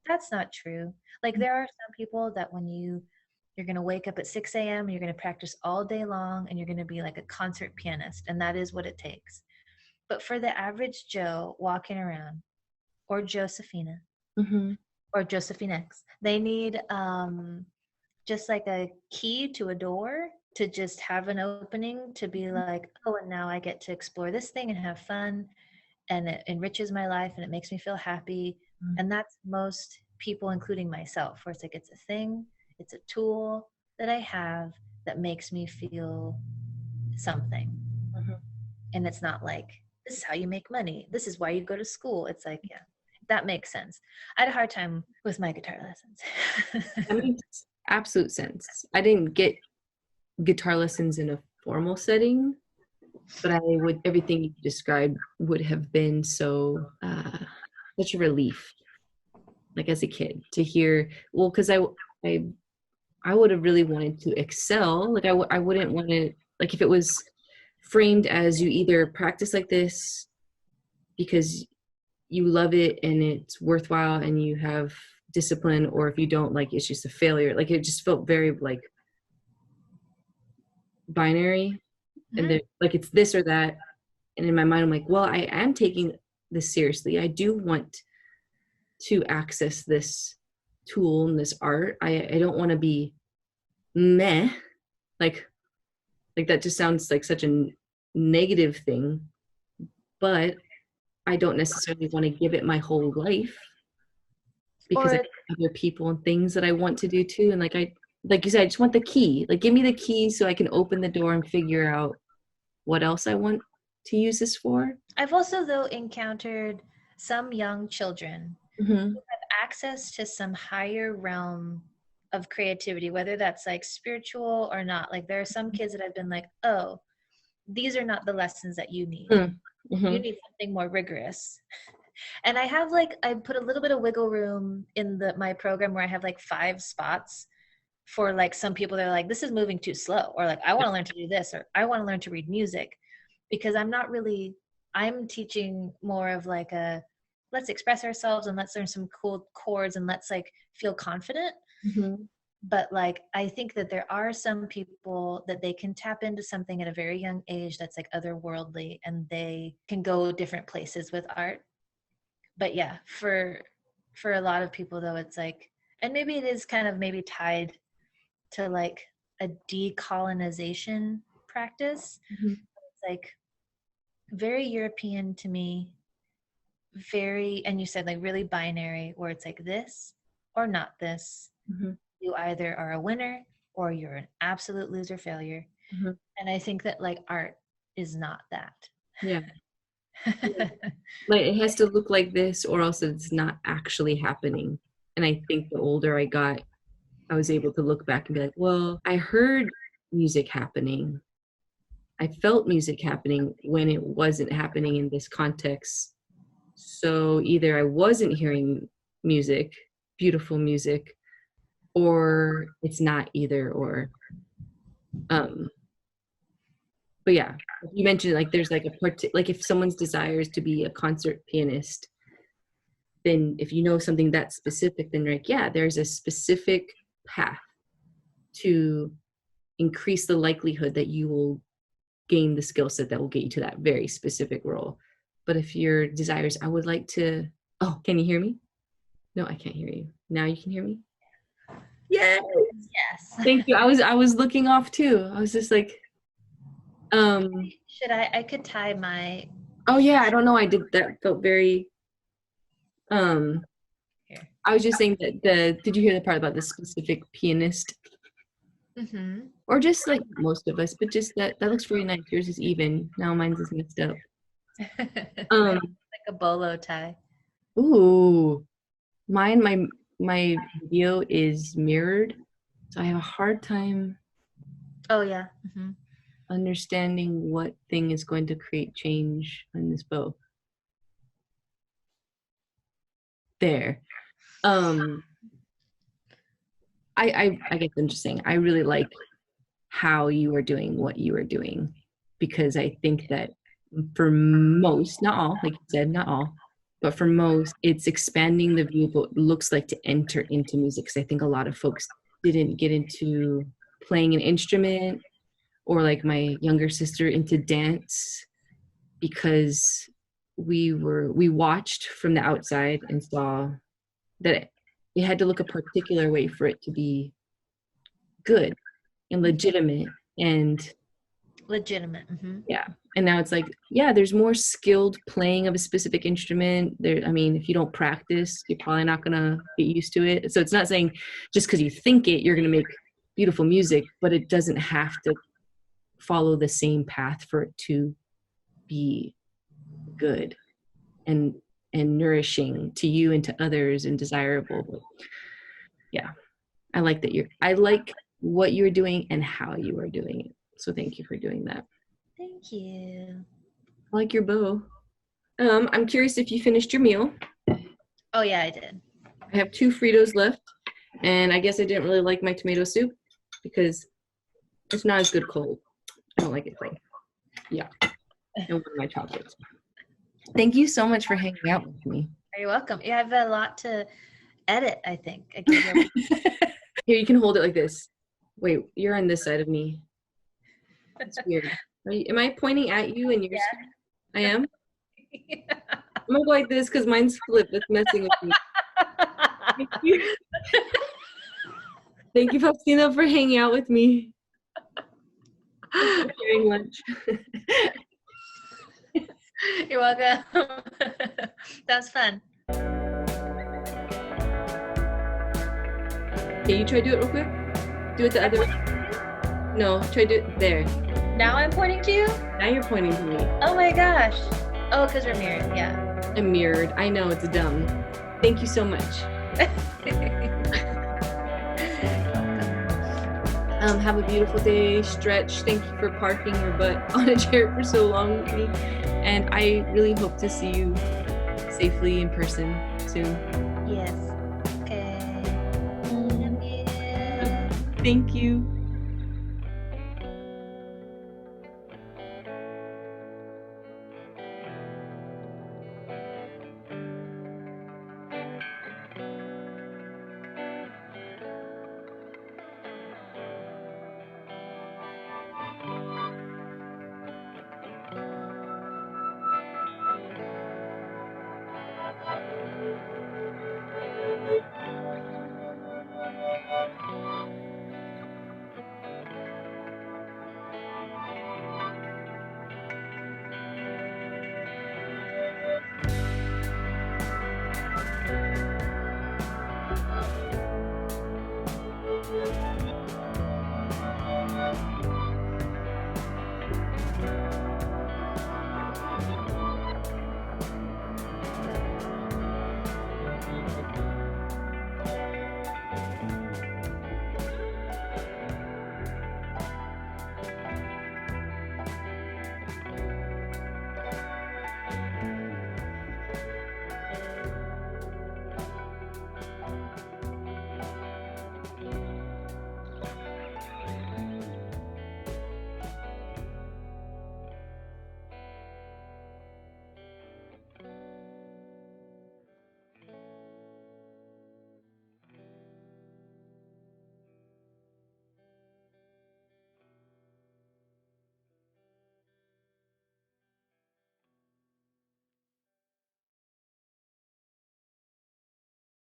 that's not true. Like, there are some people that when you're going to wake up at 6 a.m. and you're going to practice all day long, and you're going to be like a concert pianist, and that is what it takes. But for the average Joe walking around, or Josephina, or Josephine X, they need just like a key to a door to just have an opening to be like, oh, and now I get to explore this thing and have fun, and it enriches my life and it makes me feel happy. And that's most people, including myself, where it's like, it's a thing, it's a tool that I have that makes me feel something. And it's not like, this is how you make money, this is why you go to school. It's like, yeah, that makes sense. I had a hard time with my guitar lessons. That makes absolute sense. I didn't get guitar lessons in a formal setting, but everything you described would have been such a relief, like as a kid, to hear, well, because I would have really wanted to excel. Like I wouldn't want to, like, if it was framed as you either practice like this because you love it and it's worthwhile and you have discipline, or if you don't, like, it's just a failure. Like, it just felt very like binary, and like it's this or that. And in my mind, I'm like, well, I am taking this seriously. I do want to access this tool and this art. I don't want to be meh, like that just sounds like such a negative thing, but I don't necessarily want to give it my whole life, because I have other people and things that I want to do too. And like you said, I just want the key. Like, give me the key so I can open the door and figure out what else I want to use this for. I've also, though, encountered some young children who have access to some higher realm of creativity, whether that's like spiritual or not. Like, there are some kids that I've been like, oh, these are not the lessons that you need. You need something more rigorous. And I have I put a little bit of wiggle room in my program, where I have like 5 spots for like some people that are like, this is moving too slow, or like, I want to learn to do this, or I want to learn to read music. Because I'm teaching more of like let's express ourselves and let's learn some cool chords and let's like feel confident. But like, I think that there are some people that they can tap into something at a very young age that's like otherworldly, and they can go different places with art. But yeah, for a lot of people, though, it's like, and maybe it is kind of maybe tied to like a decolonization practice. It's like very European to me, and you said like really binary, where it's like this or not this. You either are a winner or you're an absolute loser failure. And I think that like art is not that. Yeah. Like, it has to look like this, or else it's not actually happening. And I think the older I got, I was able to look back and be like, well, I heard music happening, I felt music happening when it wasn't happening in this context. So either I wasn't hearing music, beautiful music, or it's not either or. But yeah, you mentioned like there's like like if someone's desire is to be a concert pianist, then if you know something that's specific, then like, yeah, there's a specific path to increase the likelihood that you will gain the skill set that will get you to that very specific role. But if your desire is, I would like to, oh, can you hear me? No, I can't hear you. Now you can hear me? Yes. Yes. Thank you. I was looking off too. I was just like, should I could tie my, oh yeah, I don't know, I did that, felt very here. I was just saying that did you hear the part about the specific pianist? Or just like most of us, but just that looks very nice. Yours is even. Now mine's is messed up. Like a bolo tie. Ooh, mine, my video is mirrored, so I have a hard time understanding what thing is going to create change in this bow. There. I guess I'm just saying, I really like how you are doing what you are doing, because I think that for most, not all, like you said, not all, but for most, it's expanding the view of what it looks like to enter into music. Because I think a lot of folks didn't get into playing an instrument, or like my younger sister, into dance, because we watched from the outside and saw that it had to look a particular way for it to be good and legitimate. And yeah, and now it's like, yeah, there's more skilled playing of a specific instrument there. I mean, if you don't practice, you're probably not gonna get used to it. So it's not saying just because you think it, you're gonna make beautiful music, but it doesn't have to follow the same path for it to be good and nourishing to you and to others and desirable. But yeah, I like what you're doing and how you are doing it. So thank you for doing that. Thank you. I like your bow. I'm curious if you finished your meal. Oh yeah, I did. I have 2 Fritos left, and I guess I didn't really like my tomato soup because it's not as good cold. I don't like it plain. Yeah. And one of my chocolates. Thank you so much for hanging out with me. You're welcome. You have a lot to edit, I think. Here, you can hold it like this. Wait, you're on this side of me. That's weird. Am I pointing at you and yours? Yeah. I am? Yeah. I'm gonna go like this because mine's flipped. That's messing with me. Thank you. Thank you, Faustina, for hanging out with me. Sharing lunch. You're welcome. That was fun. Okay, you try to do it real quick. Do it the other way. No, try to do it there. Now I'm pointing to you? Now you're pointing to me. Oh my gosh. Oh, because we're mirrored, yeah. I'm mirrored. I know, it's dumb. Thank you so much. Have a beautiful day. Stretch. Thank you for parking your butt on a chair for so long with me. And I really hope to see you safely in person soon. Yes. Okay. Thank you.